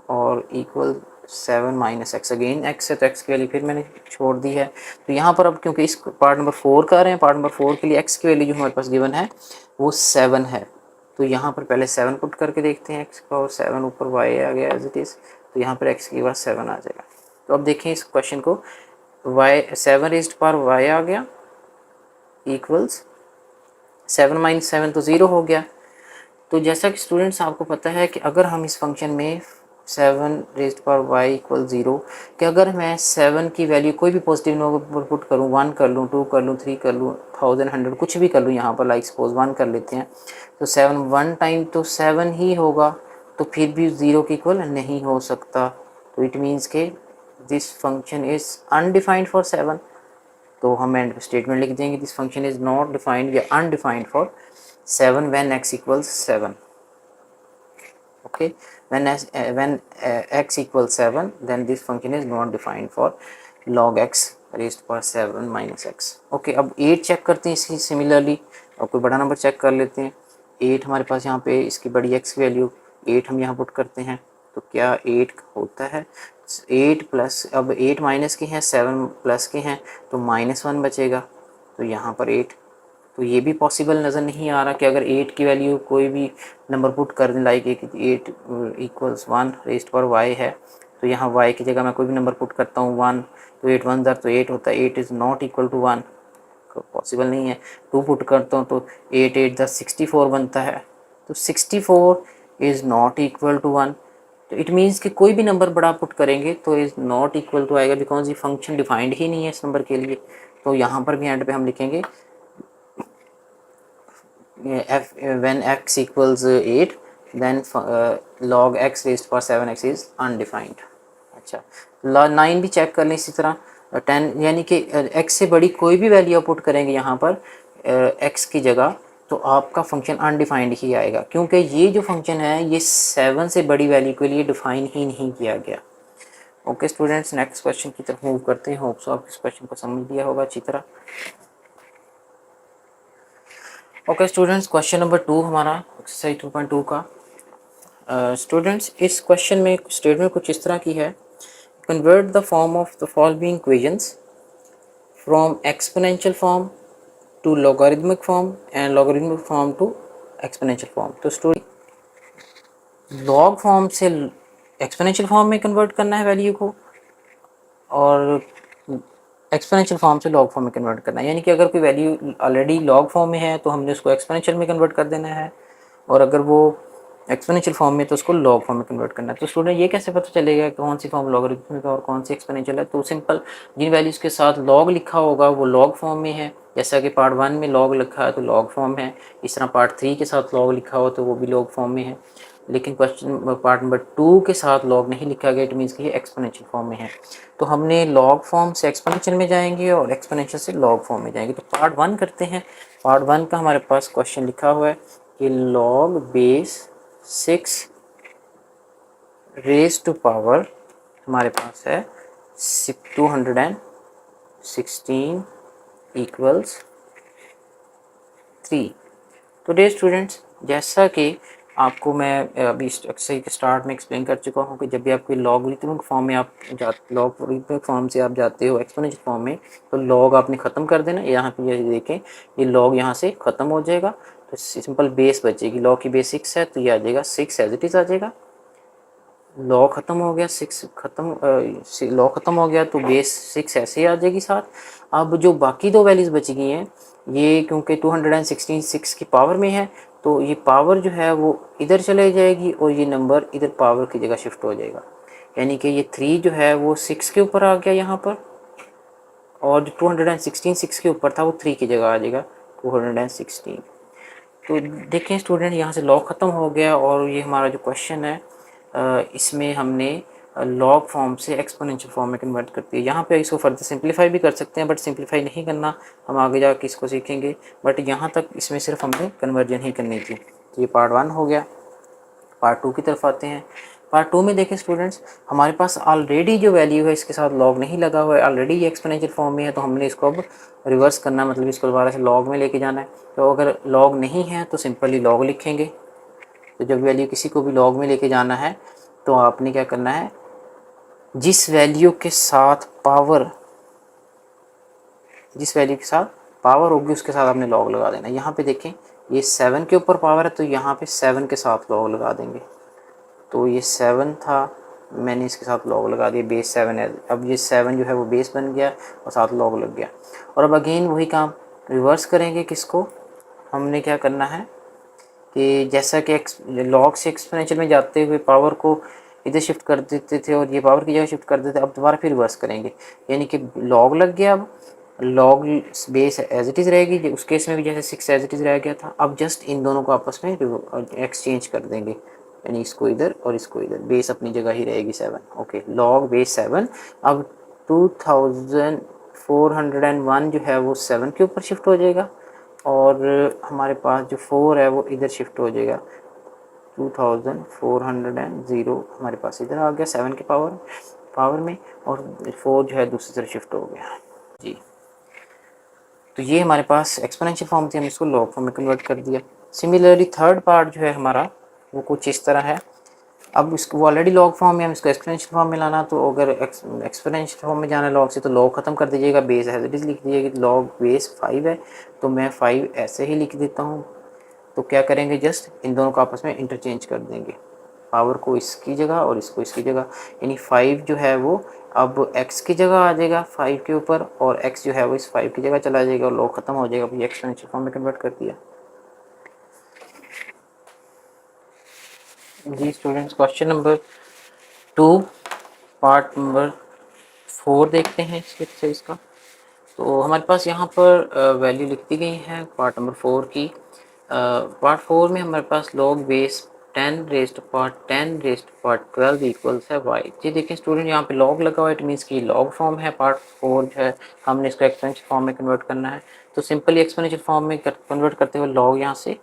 और equal 7 minus x, again x है तो x की वैल्यू फिर मैंने छोड़ दी है। तो यहाँ पर अब क्योंकि इस पार्ट नंबर 4 कर रहे हैं, पार्ट नंबर 4 के लिए x की वैल्यू जो हमारे पास गिवन है वो 7 है। तो यहाँ पर पहले 7 पुट करके देखते हैं x का, और 7 ऊपर y आ गया एज इट इज़, तो यहाँ पर x की बार 7 आ जाएगा। तो अब देखें इस क्वेश्चन को, y 7 रेज्ड पावर y आ गया इक्वल्स 7 माइनस 7 तो 0 हो गया। तो जैसा कि स्टूडेंट्स आपको पता है कि अगर हम इस फंक्शन में 7 रेज्ड पावर y इक्वल 0 कि अगर मैं 7 की वैल्यू कोई भी पॉजिटिव नंबर पुट करूँ, 1 कर लूँ, 2 कर लूँ, 3 कर लूँ, 1000 100 कुछ भी कर लूँ, यहाँ पर लाइक सपोज 1 कर लेते हैं, तो 7 1 टाइम तो 7 ही होगा, तो फिर भी 0 के इक्वल नहीं हो सकता। तो इट मीन्स के this function is undefined for 7। तो हम एंड स्टेटमेंट लिख देंगे this function is not defined या अनडिफाइंड फॉर 7 व्हेन x इक्वल्स 7। Okay, when x equals 7 then this function is not defined for log x raised to 7 minus x। Okay, अब 8 चेक करते हैं इसकी सिमिलरली, और कोई बड़ा नंबर चेक कर लेते हैं। 8 हमारे पास यहाँ पे इसकी बड़ी x की वैल्यू 8 हम यहाँ पुट करते हैं, तो क्या 8 होता है 8 प्लस, अब 8 माइनस के हैं 7 प्लस के हैं तो -1 बचेगा, तो यहाँ पर 8। तो ये भी पॉसिबल नज़र नहीं आ रहा कि अगर 8 की वैल्यू कोई भी नंबर पुट कर दें, like 8 equals 1 raised power y है, तो यहाँ y की जगह मैं कोई भी नंबर पुट करता हूँ 1, तो 8 1 ज़र तो 8 होता है, 8 is not equal to 1, possible नहीं है। 2 पुट करता हूँ तो 8 8 10 64 बनता है, तो 64 इज़ नॉट इक्वल टू 1। तो इट मीन्स कि कोई भी नंबर बड़ा पुट करेंगे तो इज़ नॉट इक्वल टू आएगा, बिकॉज ये फंक्शन डिफाइंड ही नहीं है इस नंबर के लिए। तो यहाँ पर भी एंड पे हम लिखेंगे when x equals 8 then log x raised to 7x is undefined। अच्छा, 9 भी चेक कर लें इसी तरह, 10 यानी कि x से बड़ी कोई भी वैल्यू पुट करेंगे यहाँ पर x की जगह, तो आपका फंक्शन अनडिफाइंड ही आएगा, क्योंकि ये जो फंक्शन है ये 7 से बड़ी वैल्यू के लिए डिफाइन ही नहीं किया गया। ओके स्टूडेंट्स, नेक्स्ट क्वेश्चन की तरफ मूव करते हैं। होप सो आप इस क्वेश्चन को समझ लिया होगा अच्छी तरह। ओके स्टूडेंट्स, क्वेश्चन नंबर 2 हमारा एक्सरसाइज 2.2 का। स्टूडेंट्स इस क्वेश्चन में स्टेटमेंट कुछ इस तरह की है, convert the form of the following equations from exponential form to logarithmic form and logarithmic form to exponential form. तो स्टूडेंट लॉग फॉर्म से एक्सपोनेंशियल फॉर्म में कन्वर्ट करना है वैल्यू को, और एक्सपोनेंशियल फॉर्म से लॉग फॉर्म में कन्वर्ट करना है, यानी कि अगर कोई वैल्यू ऑलरेडी लॉग फॉर्म में है तो हमने उसको एक्सपोनेंशियल में कन्वर्ट कर देना है, और अगर वो एक्सपोनेंशियल फॉर्म में तो उसको लॉग फॉर्म में कन्वर्ट करना है। तो स्टूडेंट ये कैसे पता चलेगा कौन सी फॉर्म लॉगरिथमिक है और कौन सी एक्सपोनेंशियल है? तो सिंपल, जिन वैल्यूज़ के साथ लॉग लिखा होगा वो लॉग फॉर्म में है, जैसा कि पार्ट 1 में लॉग लिखा है तो लॉग फॉर्म है, इस तरह पार्ट 3 के साथ लॉग लिखा हो तो वो भी लॉग फॉर्म में है। लेकिन क्वेश्चन पार्ट नंबर 2 के साथ लॉग नहीं लिखा गया, इट मीन्स कि ये एक्सपोनेंशियल फॉर्म में है। तो हमने लॉग फॉर्म से एक्सपोनेंशियल में जाएंगे और एक्सपोनेंशियल से लॉग फॉर्म में जाएंगे। तो पार्ट 1 करते हैं। पार्ट 1 का हमारे पास क्वेश्चन लिखा हुआ है कि log base 6 raise to power हमारे पास है 216 इक्वल्स 3। तो डे स्टूडेंट्स, जैसा कि आपको मैं अभी एक्सरसाइज के स्टार्ट में एक्सप्लेन कर चुका हूँ कि जब भी आपकी लॉगरिथमिक फॉर्म में आप लॉगरिथमिक फॉर्म से आप जाते हो एक्सपोनेंशियल फॉर्म में, तो लॉग आपने ख़त्म कर देना। यहाँ पे ये देखें, ये लॉग यहाँ से ख़त्म हो जाएगा, तो सिंपल बेस बचेगी। लॉग की बेस 6 है तो ये आ जाएगा 6 एज इट इज़ आ जाएगा। लॉग ख़त्म हो गया, 6 ख़त्म, लॉग ख़त्म हो गया तो बेस 6 ऐसे ही आ जाएगी साथ। अब जो बाकी दो वैल्यूज़ बची गई हैं, ये क्योंकि 216 6 की पावर में है तो ये पावर जो है वो इधर चले जाएगी और ये नंबर इधर पावर की जगह शिफ्ट हो जाएगा, यानी कि ये 3 जो है वो 6 के ऊपर आ गया यहाँ पर, और जो 216 6 के ऊपर था वो 3 की जगह आ जाएगा 216। तो देखें स्टूडेंट, यहाँ से लॉग ख़त्म हो गया और ये हमारा जो क्वेश्चन है इसमें हमने लॉग फॉर्म से एक्सपोनेंशियल फॉर्म में कन्वर्ट करती है। यहाँ पे इसको फर्दर सिंप्लीफाई भी कर सकते हैं, बट सिंप्लीफाई नहीं करना, हम आगे जाके इसको सीखेंगे। बट यहाँ तक इसमें सिर्फ हमने कन्वर्जन ही करनी थी। तो ये पार्ट 1 हो गया। पार्ट 2 की तरफ आते हैं। पार्ट 2 में देखें स्टूडेंट्स, हमारे पास ऑलरेडी जो वैल्यू है इसके साथ लॉग नहीं लगा हुआ है, ऑलरेडी ये एक्सपोनेंशियल फॉर्म में है, तो हमने इसको अब रिवर्स करना, मतलब इसको दोबारा से लॉग में लेके जाना है। तो अगर लॉग नहीं है तो सिंपली लॉग लिखेंगे। तो जब वैल्यू किसी को भी लॉग में लेके जाना है तो आपने क्या करना है, जिस वैल्यू के साथ पावर होगी उसके साथ आपने लॉग लगा देना। यहाँ पे देखें ये 7 के ऊपर पावर है तो यहाँ पे 7 के साथ लॉग लगा देंगे। तो ये 7 था, मैंने इसके साथ लॉग लगा दिया, बेस 7 है। अब ये 7 जो है वो बेस बन गया और साथ लॉग लग गया। और अब अगेन वही काम रिवर्स करेंगे। किसको हमने क्या करना है कि जैसा कि लॉग से एक्सपोनेंशियल में जाते हुए पावर को इधर शिफ्ट कर देते थे और ये पावर की जगह शिफ्ट कर देते, अब दोबारा फिर रिवर्स करेंगे। यानी कि लॉग लग गया, अब log base as it is रहेगी, उस केस में भी जैसे 6 एज इट इज़ रह गया था। अब जस्ट इन दोनों को आपस में एक्सचेंज कर देंगे, यानी इसको इधर और इसको इधर, बेस अपनी जगह ही रहेगी 7। Okay, log base 7। अब 2401 जो है वो 7 के ऊपर शिफ्ट हो जाएगा और हमारे पास जो 4 है वो इधर शिफ्ट हो जाएगा। 2400 हमारे पास इधर आ गया 7 के पावर में, और 4 जो है दूसरी तरफ शिफ्ट हो गया जी। तो ये हमारे पास एक्सपोनेंशियल फॉर्म थी, हम इसको लॉग फॉर्म में कन्वर्ट कर दिया। सिमिलरली थर्ड पार्ट जो है हमारा वो कुछ इस तरह है। अब इसको वो ऑलरेडी लॉग फॉर्म में, हम इसको एक्सपोनेंशियल फॉर्म में लाना, तो अगर एक्सपोनेंशियल फॉर्म में जाना है लॉग से तो लॉग ख़त्म कर दीजिएगा, बेस एज इट इज़ लिख दीजिएगा। लॉग बेस 5 है तो मैं 5 ऐसे ही लिख देता हूँ। तो क्या करेंगे, जस्ट इन दोनों को आपस में इंटरचेंज कर देंगे, पावर को इसकी जगह और इसको इसकी जगह। यानी 5 जो है वो अब x की जगह आ जाएगा 5 के ऊपर, और x जो है वो इस 5 की जगह चला जाएगा और लॉग ख़त्म हो जाएगा। अब ये एक्सपोनेंशियल फॉर्म में कन्वर्ट कर दिया जी। Students, question number 2 part number 4 देखते हैं इसका। तो हमारे पास यहाँ पर वैल्यू लिख दी गई है पार्ट नंबर 4 की। पार्ट 4 में हमारे पास log base 10 raised to power 10 raised to power 12 equals है वाई। जी देखें स्टूडेंट, यहाँ पे लॉग लगा हुआ है, इट मीन्स कि लॉग फॉर्म है। पार्ट 4 जो है हमने इसको एक्सपोनेंशियल फॉर्म में कन्वर्ट करना है। तो सिंपली एक्सपोनेंशियल फॉर्म में कन्वर्ट करते हुए लॉग यहाँ से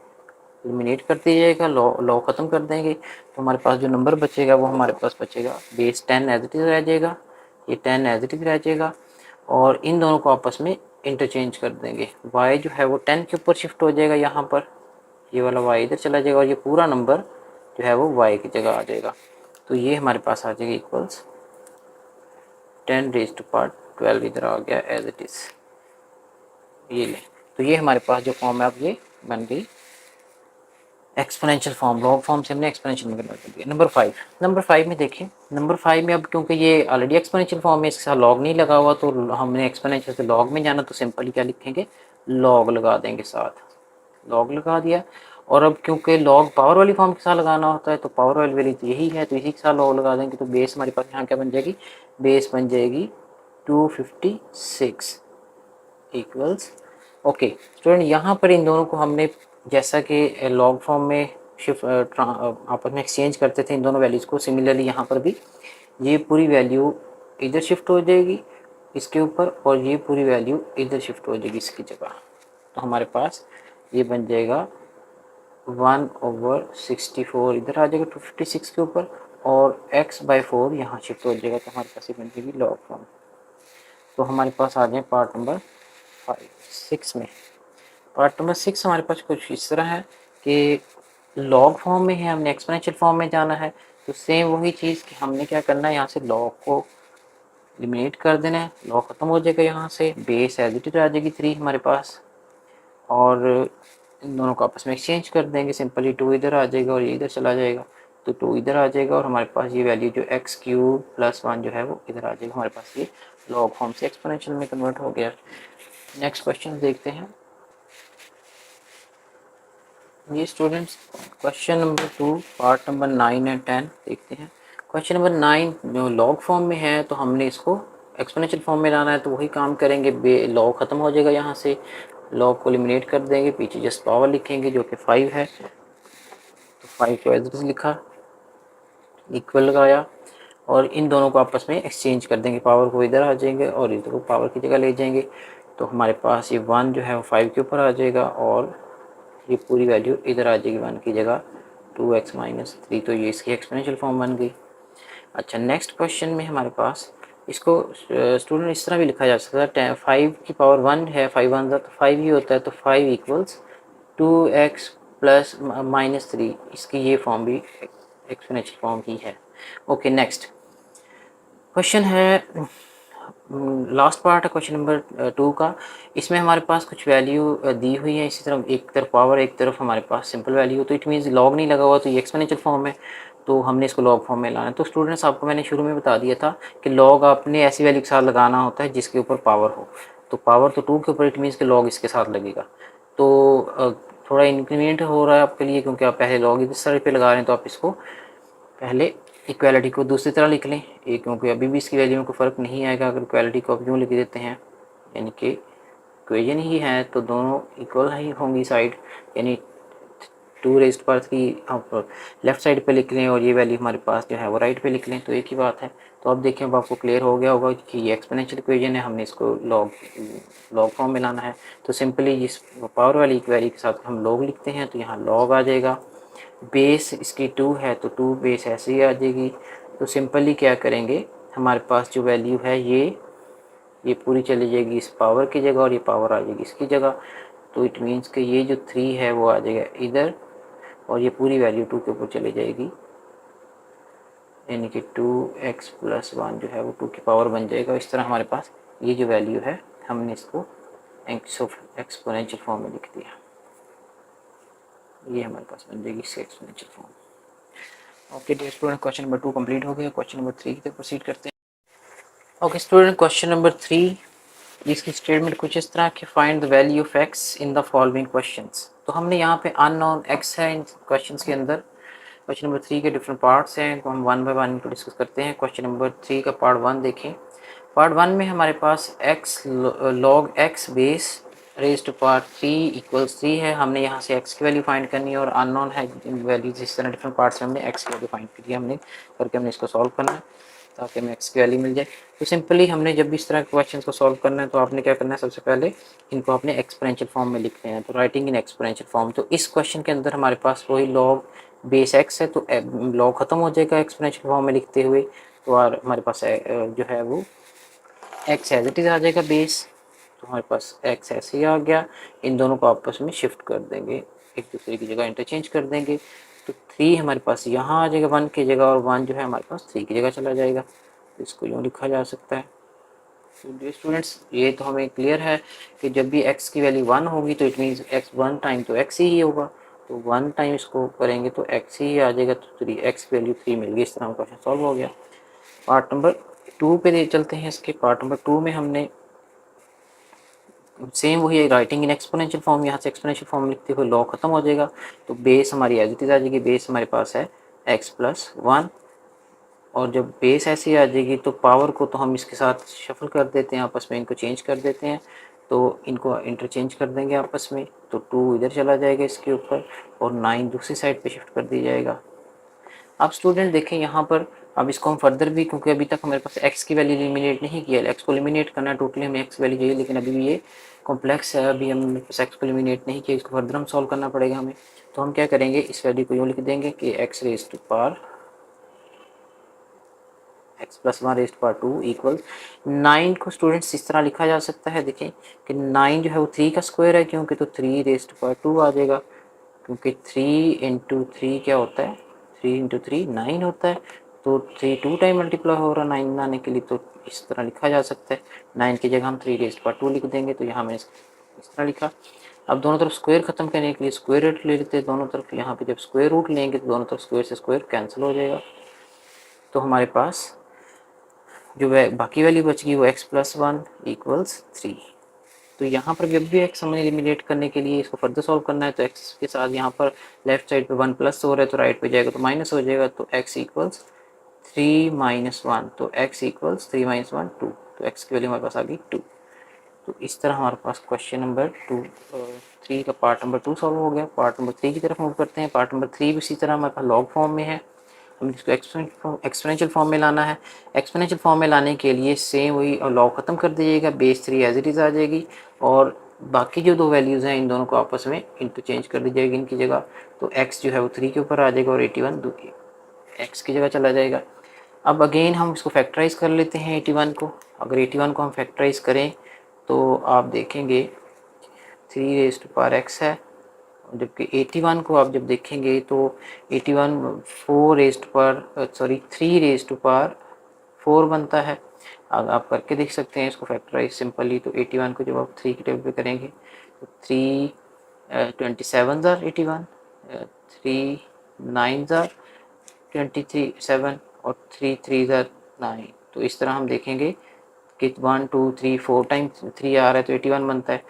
एलिमिनेट कर दीजिएगा, लॉग ख़त्म कर देंगे। तो हमारे पास जो नंबर बचेगा वो हमारे पास बचेगा बेस 10 एज इट इज़ रह जाएगा, ये 10 एज इट इज़ रह जाएगा, और इन दोनों को आपस में इंटरचेंज कर देंगे। y जो है वो 10 के ऊपर शिफ्ट हो जाएगा यहाँ पर, ये वाला y इधर चला जाएगा और ये पूरा नंबर जो है वो y की जगह आ जाएगा। तो ये हमारे पास आ जाएगा इक्वल्स 10 रेज़ टू पावर 12 इधर आ गया एज इट इज़, ये ले। तो ये हमारे पास जो फॉर्म है अब ये बन गई एक्सपोनेंशियल फॉर्म। लॉग फॉर्म से हमने एक्सपोनेंशियल में कन्वर्ट कर दिया। नंबर 5 में देखें, नंबर 5 में अब क्योंकि ये ऑलरेडी एक्सपोनेंशियल फॉर्म में, इसके साथ लॉग नहीं लगा हुआ, तो हमने एक्सपोनेंशियल से लॉग में जाना, तो सिंपली क्या लिखेंगे, लॉग लगा देंगे, साथ लॉग लगा दिया। और अब क्योंकि लॉग पावर वाली फॉर्म के साथ लगाना होता है तो पावर वाली वैल्यू तो यही है, तो इसी के साथ लॉग लगा देंगे। तो बेस हमारे पास यहाँ क्या बन जाएगी, बेस बन जाएगी 256 इक्वल्स। ओके स्टूडेंट, यहाँ पर इन दोनों को हमने जैसा कि लॉग फॉर्म में शिफ्ट आपस में एक्सचेंज करते थे इन दोनों वैल्यूज़ को, सिमिलरली यहाँ पर भी ये पूरी वैल्यू इधर शिफ्ट हो जाएगी इसके ऊपर, और ये पूरी वैल्यू इधर शिफ्ट हो जाएगी इसकी जगह। तो हमारे पास ये बन जाएगा 1/64 इधर आ जाएगा 256 के ऊपर, और x/4 यहाँ शिफ्ट हो जाएगा। तो हमारे पास ये बन जाएगी लॉग फॉर्म। तो हमारे पास आ जाए पार्ट नंबर 6 में। पार्ट नंबर 6 हमारे पास कुछ इस तरह है कि लॉग फॉर्म में है, हमने एक्सपोनेंशियल फॉर्म में जाना है। तो सेम वही चीज़ कि हमने क्या करना है, यहाँ से लॉग को एलिमिनेट कर देना है, लॉग ख़त्म हो जाएगा यहाँ से, बेस एज इट इज़ आ जाएगी 3 हमारे पास, और इन दोनों को आपस में एक्सचेंज कर देंगे। सिंपली 2 इधर आ जाएगा और ये इधर चला जाएगा, तो 2 इधर आ जाएगा, और हमारे पास ये वैल्यू जो x³ + 1 जो है वो इधर आ जाएगा। हमारे पास ये लॉग फॉर्म से एक्सपोनेंशियल में कन्वर्ट हो गया। नेक्स्ट क्वेश्चन देखते हैं ये students. Question number 2 part number 9 and 10 देखते हैं। क्वेश्चन नंबर 9 जो लॉग फॉर्म में है तो हमने इसको एक्सपोनेंशियल फॉर्म में लाना है, तो वही काम करेंगे। लॉग ख़त्म हो जाएगा, यहाँ से लॉग को एलिमिनेट कर देंगे, पीछे जस्ट पावर लिखेंगे जो कि 5 है। तो 5 को एज लिखा, इक्वल लगाया, और इन दोनों को आपस में एक्सचेंज कर देंगे, पावर को इधर आ जाएंगे और इधर को पावर की जगह ले जाएंगे। तो हमारे पास ये 1 जो है वो 5 के ऊपर आ जाएगा, और ये पूरी वैल्यू इधर आ जाएगी 1 की जगह 2x माइनस 3, तो ये इसकी एक्सपोनेंशियल फॉर्म बन गई। अच्छा, नेक्स्ट क्वेश्चन में हमारे पास इसको स्टूडेंट इस तरह भी लिखा जा सकता है, 5 की पावर 1 है, 5 वन तो 5 ही होता है, तो 5 इक्वल्स 2x प्लस माइनस 3, इसकी ये फॉर्म भी एक्सपोनेंशियल फॉर्म ही है। ओके, नेक्स्ट क्वेश्चन है, लास्ट पार्ट है क्वेश्चन नंबर 2 का। इसमें हमारे पास कुछ वैल्यू दी हुई है, इसी तरफ एक तरफ पावर, एक तरफ हमारे पास सिंपल वैल्यू, तो इट मीन्स लॉग नहीं लगा हुआ, तो ये एक्सपोनेंशियल फॉर्म है, तो हमने इसको लॉग फॉर्म में लाना है। तो स्टूडेंट्स, आपको मैंने शुरू में बता दिया था कि लॉग आपने ऐसी वैल्यू के साथ लगाना होता है जिसके ऊपर पावर हो, तो पावर तो 2 के ऊपर, इट मीन्स कि लॉग इसके साथ लगेगा। तो थोड़ा इनकन्वीनियंट हो रहा है आपके लिए, क्योंकि आप पहले लॉग इस साइड पे लगा रहे हैं, तो आप इसको पहले इक्वालिटी को दूसरी तरह लिख लें, ये क्योंकि अभी भी इसकी वैल्यू में कोई फ़र्क नहीं आएगा अगर इक्वालिटी को आप यूँ लिख देते हैं, यानी कि इक्वेशन ही है तो दोनों इक्वल ही होंगी साइड, यानी 2 रेज़्ड पावर 3 आप लेफ़्ट साइड पे लिख लें और ये वैल्यू हमारे पास जो है वो राइट पे लिख लें, तो एक ही बात है। तो अब देखें, अब आपको क्लियर हो गया होगा कि ये एक्सपोनेंशियल इक्वेशन है, हमने इसको लॉग फॉर्म में लाना है। तो सिंपली इस पावर वाली वैल्यू के साथ हम लॉग लिखते हैं, तो यहाँ लॉग आ जाएगा। बेस इसकी 2 है, तो 2 बेस ऐसे ही आ जाएगी। तो सिंपली क्या करेंगे, हमारे पास जो वैल्यू है ये पूरी चली जाएगी इस पावर की जगह और ये पावर आ जाएगी इसकी जगह, तो इट मीन्स कि ये जो 3 है वो आ जाएगा इधर और ये पूरी वैल्यू 2 के ऊपर चली जाएगी, यानी कि 2x प्लस 1 जो है वो 2 की पावर बन जाएगा। इस तरह हमारे पास ये जो वैल्यू है हमने इसको एक्सपोनेंशियल फॉर्म में लिख दिया, ये हमारे पास बन जाएगी इसकी exponential form. Okay dear student, question number 2 complete हो गया। क्वेश्चन नंबर 3 की तरफ प्रोसीड करते हैं। ओके स्टूडेंट, क्वेश्चन नंबर 3, इसकी स्टेटमेंट कुछ इस तरह कि find the value of x in the following questions. तो हमने यहाँ पे अननोन x है इन क्वेश्चंस के अंदर। क्वेश्चन नंबर 3 के डिफरेंट पार्ट्स हैं, तो हम 1 बाय 1 इनको डिस्कस करते हैं। क्वेश्चन नंबर 3 का पार्ट 1 देखें। पार्ट 1 में हमारे पास x log x base raise to power 3 equals 3 है। हमने यहाँ से x की वैल्यू फाइंड करनी है और अननोन है वैल्यू, जिस तरह डिफरेंट पार्ट्स में हमने x की वैल्यू फाइंड की है, हमने करके हमने इसको सॉल्व करना है ताकि हमें x की वैल्यू मिल जाए। तो सिंपली हमने जब भी इस तरह के क्वेश्चन को सॉल्व करना है तो आपने क्या करना है, सबसे पहले इनको आपने एक्सपोनेंशियल फॉर्म में लिखते हैं, तो राइटिंग इन एक्सपोनेंशियल फॉर्म। तो इस क्वेश्चन के अंदर हमारे पास वही लॉग बेस x है, तो लॉग ख़त्म हो जाएगा एक्सपोनेंशियल फॉर्म में लिखते हुए, तो और हमारे पास जो है वो x एज इट इज़ आ जाएगा बेस, तो हमारे पास x ऐसे ही आ गया। इन दोनों को आपस में शिफ्ट कर देंगे, एक दूसरे की जगह इंटरचेंज कर देंगे, तो 3 हमारे पास यहाँ आ जाएगा 1 की जगह और 1 जो है हमारे पास 3 की जगह चला जाएगा, तो इसको यूँ लिखा जा सकता है। तो स्टूडेंट्स, ये तो हमें क्लियर है कि जब भी x की वैल्यू 1 होगी तो इट मीन्स x 1 टाइम तो x ही होगा, तो 1 टाइम इसको करेंगे तो x ही आ जाएगा, तो 3 x की वैल्यू 3 मिल गई। इस तरह क्वेश्चन सॉल्व हो गया। पार्ट नंबर 2 पे चलते हैं। इसके पार्ट नंबर 2 में हमने सेम वही राइटिंग इन एक्सपोनेंशियल फॉर्म, यहाँ से एक्सपोनेंशियल फॉर्म लिखते हुए लॉग खत्म हो जाएगा, तो बेस हमारी एज इट इज़ आ जाएगी। बेस हमारे पास है x प्लस 1, और जब बेस ऐसी आ जाएगी तो पावर को तो हम इसके साथ शफल कर देते हैं, आपस में इनको चेंज कर देते हैं, तो इनको इंटरचेंज कर देंगे आपस में, तो 2 इधर चला जाएगा इसके ऊपर और 9 दूसरी साइड पे शिफ्ट कर दी जाएगा। अब स्टूडेंट देखें यहाँ पर, अब इसको हम फर्दर भी, क्योंकि अभी तक हमारे पास x की वैल्यू एलिमिनेट नहीं किया, x को एलिमिनेट करना है, टोटली हमें x वैल्यू चाहिए, लेकिन अभी भी ये कॉम्प्लेक्स है, अभी हम x को एलिमिनेट नहीं किया, इसको फर्दर हम सॉल्व करना पड़ेगा हमें। तो हम क्या करेंगे, इस वैल्यू को यूँ लिख देंगे कि x raise to power x plus 1 raise to power 2 equal 9 को स्टूडेंट्स इस तरह लिखा जा सकता है। देखें कि 9 जो है वो 3 का स्क्वायर है, क्योंकि तो 3 रेज टू पावर 2 आ जाएगा, क्योंकि 3 इंटू 3 क्या होता है, 3 इंटू 3 9 होता है, तो 3 2 टाइम मल्टीप्लाई हो रहा है 9 आने के लिए, तो इस तरह लिखा जा सकता है। 9 की जगह हम 3 रेज पर 2 लिख देंगे, तो यहाँ मैंने इस तरह लिखा। अब दोनों तरफ स्क्वायर ख़त्म करने के लिए स्क्वायर रूट ले लेते हैं दोनों तरफ। यहाँ पे जब स्क्वायर रूट लेंगे तो दोनों तरफ स्क्वायर से स्क्वायर कैंसिल हो जाएगा, तो हमारे पास जो बाकी वैल्यू बच गई वो x प्लस 1 इक्वल्स 3। तो यहाँ पर जब भी x हमें एलिमिनेट करने के लिए इसको फर्दर सॉल्व करना है, तो x के साथ यहाँ पर लेफ्ट साइड पे 1 प्लस हो रहा है, तो राइट पे जाएगा तो माइनस हो जाएगा, तो x इक्वल्स 3 माइनस 1, तो x इक्वल्स 3 माइनस 1 2, तो x की वैल्यू हमारे पास आ गई 2। तो इस तरह हमारे पास क्वेश्चन नंबर 3 का पार्ट नंबर 2 सॉल्व हो गया। पार्ट नंबर 3 की तरफ मूव करते हैं। पार्ट नंबर 3 भी इसी तरह हमारे पास लॉग फॉर्म में है, हमें इसको एक्सपोनेंशियल फॉर्म में लाना है। एक्सपोनेंशियल फॉर्म में लाने के लिए सेम वही लॉग ख़त्म कर दीजिएगा, बेस 3 एज इट इज़ आ जाएगी और बाकी जो दो वैल्यूज़ हैं इन दोनों को आपस में इंटरचेंज कर दी जाएगी इनकी जगह। तो x जो है वो 3 के ऊपर आ जाएगा और 81 x की जगह चला जाएगा। अब अगेन हम इसको फैक्टराइज कर लेते हैं 81 को। अगर 81 को हम फैक्टराइज करें तो आप देखेंगे 3 रेज़ टू पावर x है, जबकि 81 को आप जब देखेंगे तो 81 4 raise to power 3 raise to power 4 बनता है। अब आप करके देख सकते हैं इसको फैक्टराइज सिंपली। तो 81 को जब आप 3 के टेबल पे करेंगे तो 3 27 ज़ार 81, 3 9 ज़ार 23 7 और 3 3 ज़ार 9। तो इस तरह हम देखेंगे कि 1 2 3 4 टाइम 3 आ रहा है तो 81 बनता है।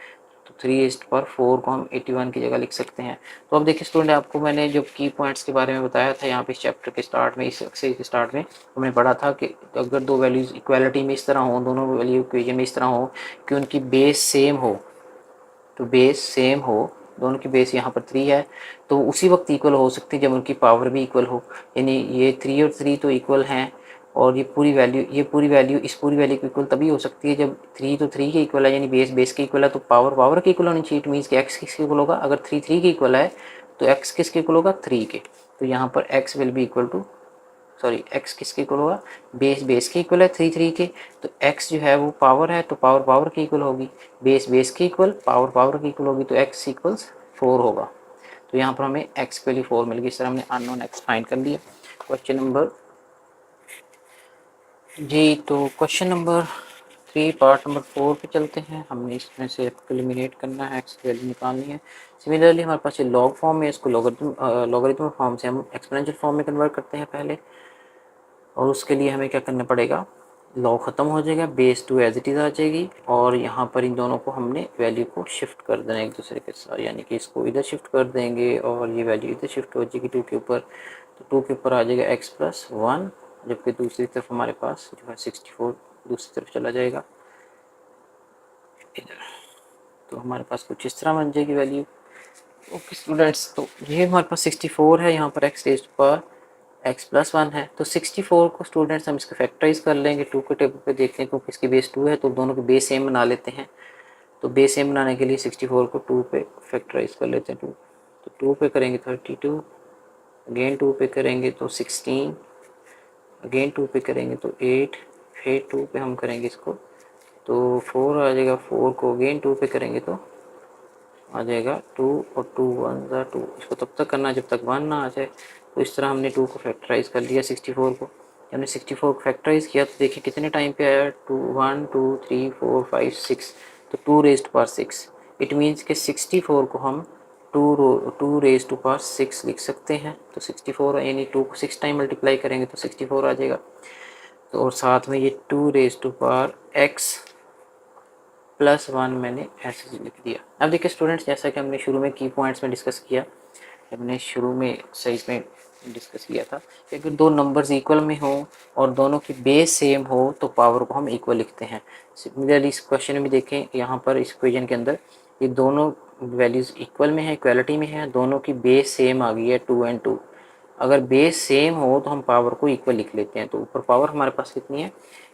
तो 3:4 को हम 81 की जगह लिख सकते हैं। तो अब देखिए स्टूडेंट, आपको मैंने जो की पॉइंट्स के बारे में बताया था यहाँ पे इस चैप्टर के स्टार्ट में, इस एक्सरसाइज के स्टार्ट में हमने पढ़ा था कि अगर दो वैल्यूज़ इक्वालिटी में इस तरह हो, दोनों वैल्यू इक्वेशन में इस तरह हो कि उनकी बेस सेम हो, तो बेस सेम हो, दोनों की बेस यहाँ पर 3 है, तो उसी वक्त इक्वल हो सकती है जब उनकी पावर भी इक्वल हो। यानी ये 3 और 3 तो इक्वल हैं, और ये पूरी वैल्यू इस पूरी वैल्यू की इक्वल तभी हो सकती है जब 3 तो 3 के इक्वल है, यानी बेस के इक्वल है, तो पावर के इक्वल होनी चाहिए। इट मीन्स कि x किसके इक्वल होगा, अगर 3 के इक्वल है तो x किसके इक्वल होगा, 3 के। तो यहाँ पर x will be equal to x किसके इक्वल होगा, बेस के इक्वल है 3 के, तो x जो है वो पावर है, तो पावर के इक्वल होगी, बेस के इक्वल, पावर के इक्वल होगी, तो x इक्वल्स 4 होगा। तो यहाँ पर हमें x की वैल्यू 4 मिल गई। इस तरह हमने अननोन x फाइंड कर लिया। क्वेश्चन नंबर जी, तो क्वेश्चन नंबर 3 पार्ट नंबर 4 पे चलते हैं। हमने इसमें से एलिमिनेट करना है, x की वैल्यू निकालनी है। सिमिलरली हमारे पास ये लॉग फॉर्म में, इसको लॉगरिथम फॉर्म से हम एक्सपोनेंशियल फॉर्म में कन्वर्ट करते हैं पहले, और उसके लिए हमें क्या करना पड़ेगा, लॉग ख़त्म हो जाएगा, बेस 2 एज इट इज़ आ जाएगी, और यहाँ पर इन दोनों को हमने वैल्यू को शिफ्ट कर देना एक दूसरे के साथ, यानी कि इसको इधर शिफ्ट कर देंगे और ये वैल्यू इधर शिफ्ट हो जाएगी 2 के ऊपर। तो 2 के ऊपर आ जाएगा x+1, जबकि दूसरी तरफ हमारे पास जो है 64 दूसरी तरफ चला जाएगा इधर। तो हमारे पास कुछ इस तरह बन जाएगी वैल्यू। ओके स्टूडेंट्स, तो ये हमारे पास 64 है, यहाँ पर x+1 है। तो 64 को स्टूडेंट्स हम इसको फैक्टराइज कर लेंगे 2 के टेबल पे, देखते हैं क्योंकि इसकी बेस 2 है तो दोनों के बेस सेम बना लेते हैं। तो बेस सेम बनाने के लिए 64 को 2 पे फैक्टराइज कर लेते हैं। 2 तो 2 पे करेंगे 32, अगेन 2 पे करेंगे तो 16, अगेन 2 पे करेंगे तो 8, फिर 2 पे हम करेंगे इसको तो 4 आ जाएगा। 4 को अगेन 2 पे करेंगे तो आ जाएगा 2, और 2 1 ज़ा 2। इसको तब तक करना जब तक 1 ना आ जाए। तो इस तरह हमने 2 को फैक्टराइज कर लिया 64 को। जब हमने 64 को फैक्टराइज किया तो देखिए कितने टाइम पे आया, 2 1 2 3 4 5 6, तो 2 रेज़्ड पावर 6। इट मीन्स कि 64 को हम 2 रेज़्ड टू पावर 6 लिख सकते हैं। तो 64 यानी 2 को 6 टाइम मल्टीप्लाई करेंगे तो 64 आ जाएगा। तो और साथ में ये 2 रेज़्ड टू पावर x+1 मैंने ऐसे लिख दिया। अब देखिए स्टूडेंट्स, जैसा कि हमने शुरू में की पॉइंट्स में डिस्कस किया, हमने शुरू में सही में डिस्कस किया था कि अगर दो नंबर्स इक्वल में हो और दोनों की बेस सेम हो तो पावर को हम इक्वल लिखते हैं। सिमिलरली इस क्वेश्चन में भी देखें, यहाँ पर इस इक्वेशन के अंदर ये दोनों वैल्यूज़ इक्वल में है, इक्वलिटी में है, दोनों की बेस सेम आ गई है 2 और 2। अगर बेस सेम हो तो हम पावर को इक्वल लिख लेते हैं। तो ऊपर पावर हमारे पास कितनी है,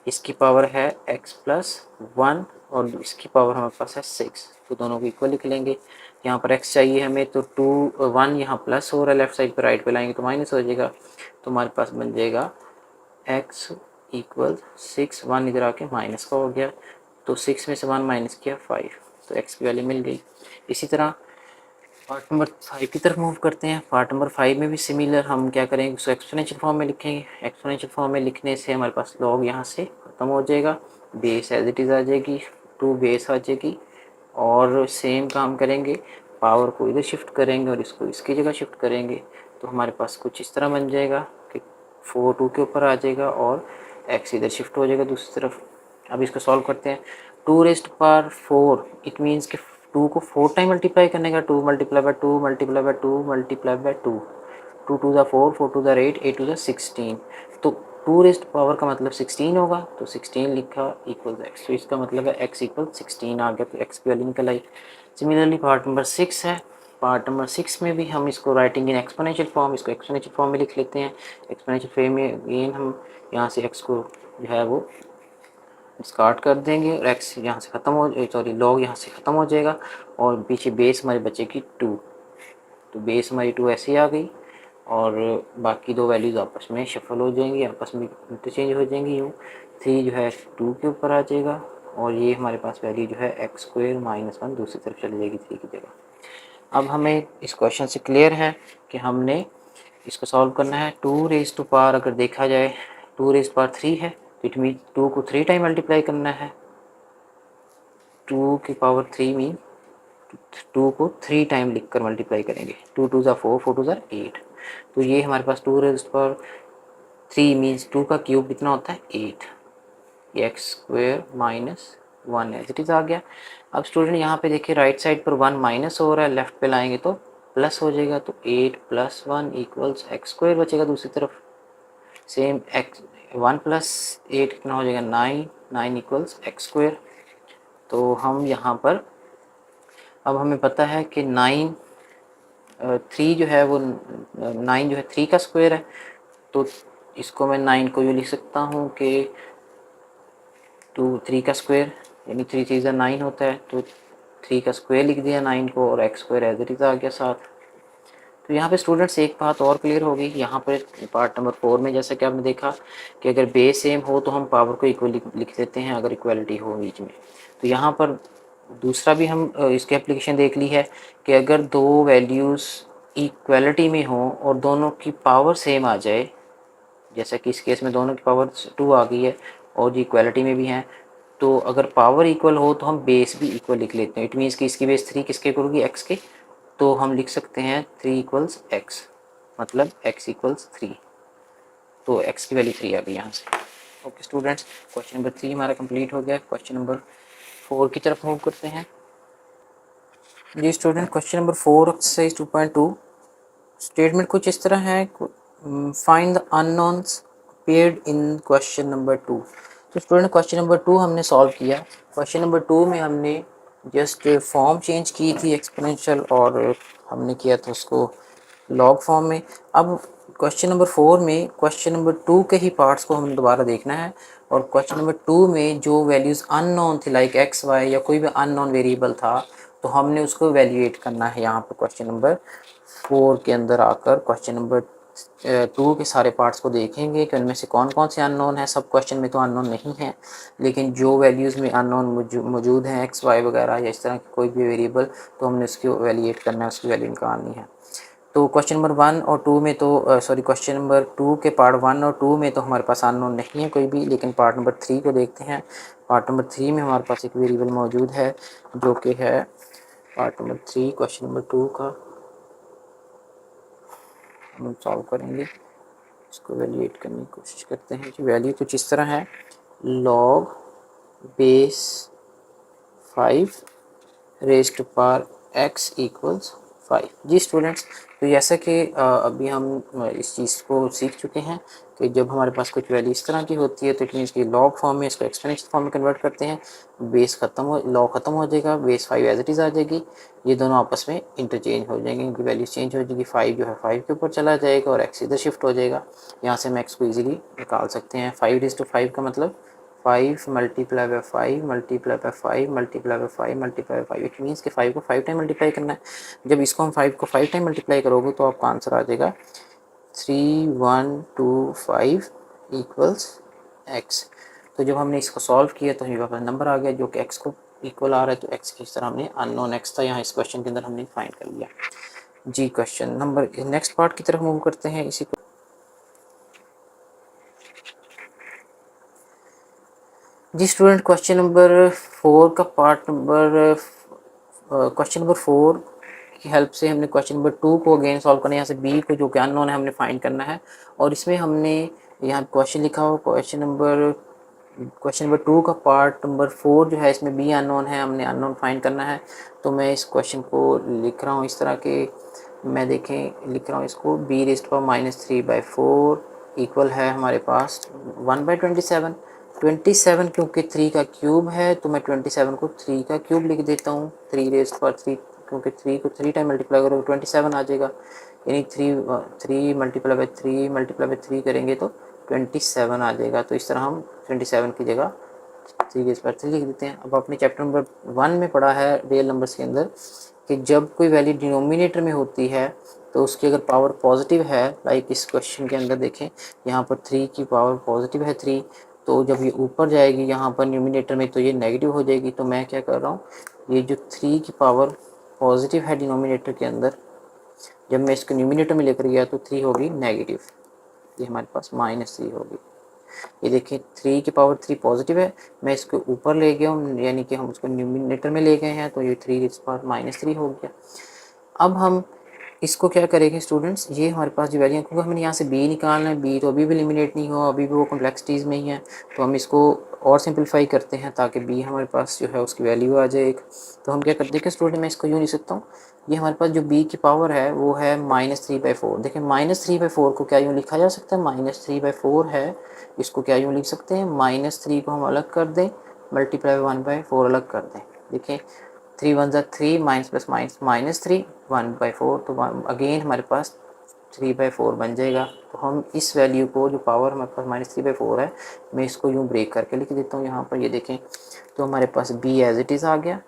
इसकी पावर है x+1 और इसकी पावर हमारे पास है 6, तो दोनों को इक्वल लिख लेंगे। यहाँ पर x चाहिए हमें तो 1 यहाँ प्लस हो रहा है, लेफ्ट साइड पर राइट पे लाएंगे तो माइनस हो जाएगा। तो हमारे पास बन जाएगा x = 6, 1 इधर आके माइनस का हो गया, तो 6 में से 1 माइनस किया 5, तो x की वैल्यू मिल गई। इसी तरह पार्ट नंबर 5 की तरफ मूव करते हैं। पार्ट नंबर 5 में भी सिमिलर हम क्या करेंगे, उसको एक्सपोनेंशियल फॉर्म में लिखेंगे। एक्सपोनेंशियल फॉर्म में लिखने से हमारे पास लॉग यहाँ से ख़त्म हो जाएगा, बेस एज इट इज़ आ जाएगी, 2 बेस आ जाएगी, और सेम काम करेंगे, पावर को इधर शिफ्ट करेंगे और इसको इसकी जगह शिफ्ट करेंगे। तो हमारे पास कुछ इस तरह बन जाएगा कि 4 2 के ऊपर आ जाएगा और x इधर शिफ्ट हो जाएगा दूसरी तरफ। अब इसको सॉल्व करते हैं। 2⁴ इट मीन्स कि 2 को 4 टाइम मल्टीप्लाई करने का, 2 × 2 × 2 × 2, 2 2 ज़ा 4, 4 2 ज़ा 8, 8 2 ज़ा 16। तो 2 रेज़्ड पावर का मतलब 16 होगा, तो 16 लिखा इक्वल x, तो इसका मतलब है x = 16 आ गया, तो x की वैल्यू निकल आई। सिमिलरली पार्ट नंबर 6 है। पार्ट नंबर 6 में भी हम इसको राइटिंग इन एक्सपोनेंशियल फॉर्म, इसको एक्सपोनेंशियल फॉर्म में लिख लेते हैं। एक्सपोनेंशियल फॉर्म में अगेन हम यहाँ से x को जो है वो डिस्कार्ड कर देंगे और x यहाँ से ख़त्म हो, सॉरी लॉग यहाँ से ख़त्म हो जाएगा और पीछे बेस हमारी बचेगी 2। तो बेस हमारी 2 ऐसे ही आ गई और बाकी दो वैल्यूज़ आपस में शफल हो जाएंगी, आपस में इंटरचेंज हो जाएंगी। यूँ 3 जो है 2 के ऊपर आ जाएगा और ये हमारे पास वैल्यू जो है x² - 1 दूसरी तरफ चली जाएगी 3 की जगह। अब हमें इस क्वेश्चन से क्लियर है कि हमने इसको सॉल्व करना है। 2 रेज़ टू पावर अगर देखा जाए 2 रेज़ टू पावर 3 है तो इट मीन 2 को 3 टाइम मल्टीप्लाई करना है। 2 की पावर 3 मीन 2 को 3 टाइम लिख कर मल्टीप्लाई करेंगे। 2 2 ज़ा 4, 4 2 ज़ा 8। तो ये हमारे पास 2 रेज़ टू पावर 3 मीन्स 2 का क्यूब कितना होता है 8। ये x² - 1 एज इट इज़ आ गया। अब स्टूडेंट यहाँ पे देखिए राइट साइड पर 1 माइनस हो रहा है, लेफ्ट पे लाएंगे तो प्लस हो जाएगा। तो 8 + 1 = x² बचेगा दूसरी तरफ। सेम x 1 + 8 कितना हो जाएगा 9, 9 = x²। तो हम यहाँ पर अब हमें पता है कि 3 जो है वो 9 जो है 3 का स्क्वायर है। तो इसको मैं 9 को यूँ लिख सकता हूँ कि 3 का स्क्वायर यानी 3 3 9 होता है। तो 3 का स्क्वायर लिख दिया 9 को और x² एज इट इज़ आ गया साथ। तो यहाँ पे स्टूडेंट्स एक बात और क्लियर होगी यहाँ पर पार्ट नंबर 4 में, जैसा कि आपने देखा कि अगर बेस सेम हो तो हम पावर को इक्वल लिख देते हैं अगर इक्वलिटी हो बीच में। तो यहाँ पर दूसरा भी हम इसकी एप्लीकेशन देख ली है कि अगर दो वैल्यूज़ इक्वलिटी में हो और दोनों की पावर सेम आ जाए, जैसा कि इस केस में दोनों की पावर 2 आ गई है और जी इक्वलिटी में भी हैं, तो अगर पावर इक्वल हो तो हम बेस भी इक्वल लिख लेते हैं। इट मीन्स कि इसकी बेस 3 किसके इक्वल होगी x के, तो हम लिख सकते हैं 3 = x, मतलब x = 3। तो x की वैल्यू 3 आ गई यहाँ से। ओके स्टूडेंट्स, क्वेश्चन नंबर 3 हमारा कंप्लीट हो गया। क्वेश्चन नंबर 4 की तरफ मूव करते हैं। जी student, question number 4 exercise 2.2 statement कुछ इस तरह है, find the unknowns appeared in question number 2। तो स्टूडेंट क्वेश्चन नंबर 2 हमने सॉल्व किया। क्वेश्चन नंबर 2 में हमने जस्ट फॉर्म चेंज की थी एक्सपोनेंशियल और हमने किया था उसको लॉग फॉर्म में। अब क्वेश्चन नंबर 4 में क्वेश्चन नंबर 2 के ही पार्ट्स को हमें दोबारा देखना है और क्वेश्चन नंबर 2 में जो वैल्यूज़ अननोन थी लाइक x y या कोई भी अननोन वेरिएबल था तो हमने उसको वैल्यूएट करना है यहाँ पर क्वेश्चन नंबर 4 के अंदर आकर। क्वेश्चन नंबर 2 के सारे पार्ट्स को देखेंगे कि उनमें से कौन कौन से अननोन है। सब क्वेश्चन में तो अननोन नहीं है, लेकिन जो वैल्यूज़ में अननोन मौजूद हैं x y वगैरह या इस तरह की कोई भी वेरिएबल, तो हमने उसकी वैल्यूएट करना है, उसकी वैल्यू निकालनी है। तो क्वेश्चन नंबर 1 और 2 में तो सॉरी क्वेश्चन नंबर 2 के पार्ट 1 और 2 में तो हमारे पास अननोन नहीं है कोई भी, लेकिन पार्ट नंबर 3 को देखते हैं। पार्ट नंबर 3 में हमारे पास एक वेरिएबल मौजूद है जो कि है पार्ट नंबर 3 क्वेश्चन नंबर 2 का। हम सॉल्व करेंगे, इसको वैल्यूएट करने की कोशिश करते हैं। कि वैल्यू कुछ इस तरह है, log base 5 raise to power x = 5। जी स्टूडेंट्स, तो जैसा कि अभी हम इस चीज़ को सीख चुके हैं कि जब हमारे पास कुछ वैल्यू इस तरह की होती है तो इट मीन्स कि लॉग फॉर्म में इसको एक्सपोनेंशियल फॉर्म में कन्वर्ट करते हैं। बेस लॉग ख़त्म हो जाएगा, बेस 5 एज इट इज़ आ जाएगी। ये दोनों आपस में इंटरचेंज हो जाएंगे, इनकी वैल्यू चेंज हो जाएगी। 5 जो है 5 के ऊपर चला जाएगा और x इधर शिफ्ट हो जाएगा। यहाँ से हम x को ईजिली निकाल सकते हैं। 5 का मतलब 5 × 5 × 5 × 5 × 5 × 5 इट मीन्स कि 5 को 5 टाइम मल्टीप्लाई करना है। जब इसको हम 5 को 5 टाइम मल्टीप्लाई करोगे तो आपका आंसर आ जाएगा 3125 = x। तो जब हमने इसको सॉल्व किया तो हमारे पास नंबर आ गया जो कि x को इक्वल आ रहा है। तो x की इस तरह हमने अननोन x था यहाँ इस क्वेश्चन के अंदर हमने फाइंड कर लिया। जी क्वेश्चन नंबर नेक्स्ट पार्ट की तरफ मूव करते हैं। इसी को जी स्टूडेंट, क्वेश्चन नंबर 4 का पार्ट नंबर क्वेश्चन नंबर 4 की हेल्प से हमने क्वेश्चन नंबर 2 को अगेन सॉल्व करना है। यहाँ से b को जो कि अननोन है हमने फाइंड करना है और इसमें हमने यहाँ क्वेश्चन लिखा हुआ क्वेश्चन नंबर 2 का पार्ट नंबर 4 जो है इसमें b अननोन है, हमने अननोन फाइंड करना है। तो मैं इस क्वेश्चन को लिख रहा हूँ इस तरह के, मैं देखें लिख रहा हूँ इसको b⁻³ इक्वल है हमारे पास 1/27। 27 क्योंकि 3 का क्यूब है तो मैं 27 को 3 का क्यूब लिख देता हूँ। 3⁻³ क्योंकि 3 को 3 टाइम मल्टीप्लाई करोगे 27 आ जाएगा, यानी 3 × 3 करेंगे तो 27 आ जाएगा। तो इस तरह हम 27 की जगह 3 रेज पावर 3 लिख देते हैं। अब आपने चैप्टर नंबर 1 में पढ़ा है रियल नंबर्स के अंदर कि जब कोई वैल्यू डिनोमिनेटर में होती है तो उसकी अगर पावर पॉजिटिव है, लाइक इस क्वेश्चन के अंदर देखें यहाँ पर 3 की पावर पॉजिटिव है 3, तो जब ये ऊपर जाएगी यहाँ पर न्यूमिनेटर में तो ये नेगेटिव हो जाएगी। तो मैं क्या कर रहा हूँ, ये जो 3 की पावर पॉजिटिव है डिनोमिनेटर के अंदर, जब मैं इसको न्यूमिनेटर में लेकर गया तो 3 होगी नेगेटिव, ये हमारे पास -3 होगी। ये देखिए 3 की पावर 3 पॉजिटिव है, मैं इसको ऊपर ले गया हूँ, यानी कि हम उसको न्यूमिनेटर में ले गए हैं, तो ये 3 की पावर -3 हो गया। अब हम इसको क्या करेंगे स्टूडेंट्स, ये हमारे पास जो वैल्यू है, क्योंकि हमें यहाँ से बी निकालना है, बी तो अभी भी एलिमिनेट नहीं हुआ, अभी भी वो कॉम्प्लेक्सिटीज़ में ही है, तो हम इसको और सिंपलीफाई करते हैं ताकि बी हमारे पास जो है उसकी वैल्यू आ जाए एक। तो हम क्या करते हैं कि स्टूडेंट मैं इसको यूँ लिख सकता हूँ, ये हमारे पास जो बी की पावर है वो है -3/4। देखिए -3/4 को क्या यूँ लिखा जा सकता है, -3/4 है, इसको क्या यूँ लिख सकते हैं, -3 को हम अलग कर दें, मल्टीप्लाई 1/4 अलग कर दें। देखिए 3 1 3, माइनस प्लस माइनस -3, 1/4, तो अगेन हमारे पास 3/4 बन जाएगा। तो हम इस वैल्यू को, जो पावर हमारे पास -3/4 है, मैं इसको यूँ ब्रेक करके लिख देता हूँ यहाँ पर। ये देखें तो हमारे पास b एज इट इज़ आ गया,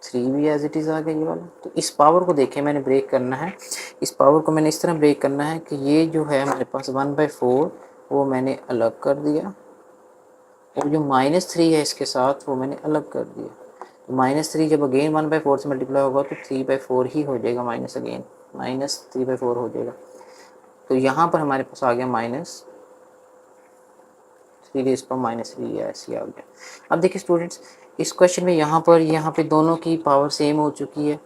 3 भी एज इट इज़ आ गया ये वाला। तो इस पावर को देखें, मैंने ब्रेक करना है, इस पावर को मैंने इस तरह ब्रेक करना है कि ये जो है हमारे पास 1/4 वो मैंने अलग कर दिया, और जो -3 है इसके साथ वो मैंने अलग कर दिया। तो -3 जब अगेन 1/4 से मल्टीप्लाई होगा तो 3/4 ही हो जाएगा, माइनस अगेन -3/4 हो जाएगा। तो यहाँ पर हमारे पास आ गया -3 ऐसे आ गया। अब देखिए स्टूडेंट्स, इस क्वेश्चन में यहाँ पे दोनों की पावर सेम हो चुकी है।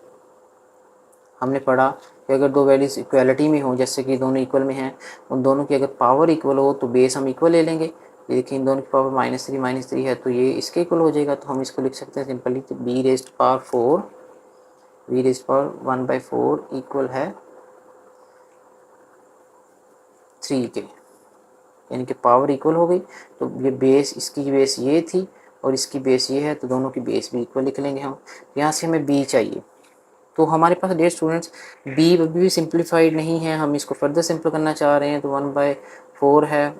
हमने पढ़ा कि अगर दो वैल्यूज इक्वलिटी में हो, जैसे कि दोनों इक्वल में हैं, उन दोनों की अगर पावर इक्वल हो तो बेस हम इक्वल ले लेंगे। लेकिन इन दोनों की पावर -3 है तो ये इसके इक्वल हो जाएगा। तो हम इसको लिख सकते हैं सिंपली, तो b raised power 4, b raised power 1/4 equal है 3 के, यानी कि पावर इक्वल हो गई। तो ये बेस, इसकी बेस ये थी और इसकी बेस ये है, तो दोनों की बेस भी इक्वल लिख लेंगे हम। यहाँ से हमें b चाहिए, तो हमारे पास डियर स्टूडेंट्स b अभी भी सिंप्लीफाइड नहीं है, हम इसको फर्दर सिंपल करना चाह रहे हैं। तो 1/4 है,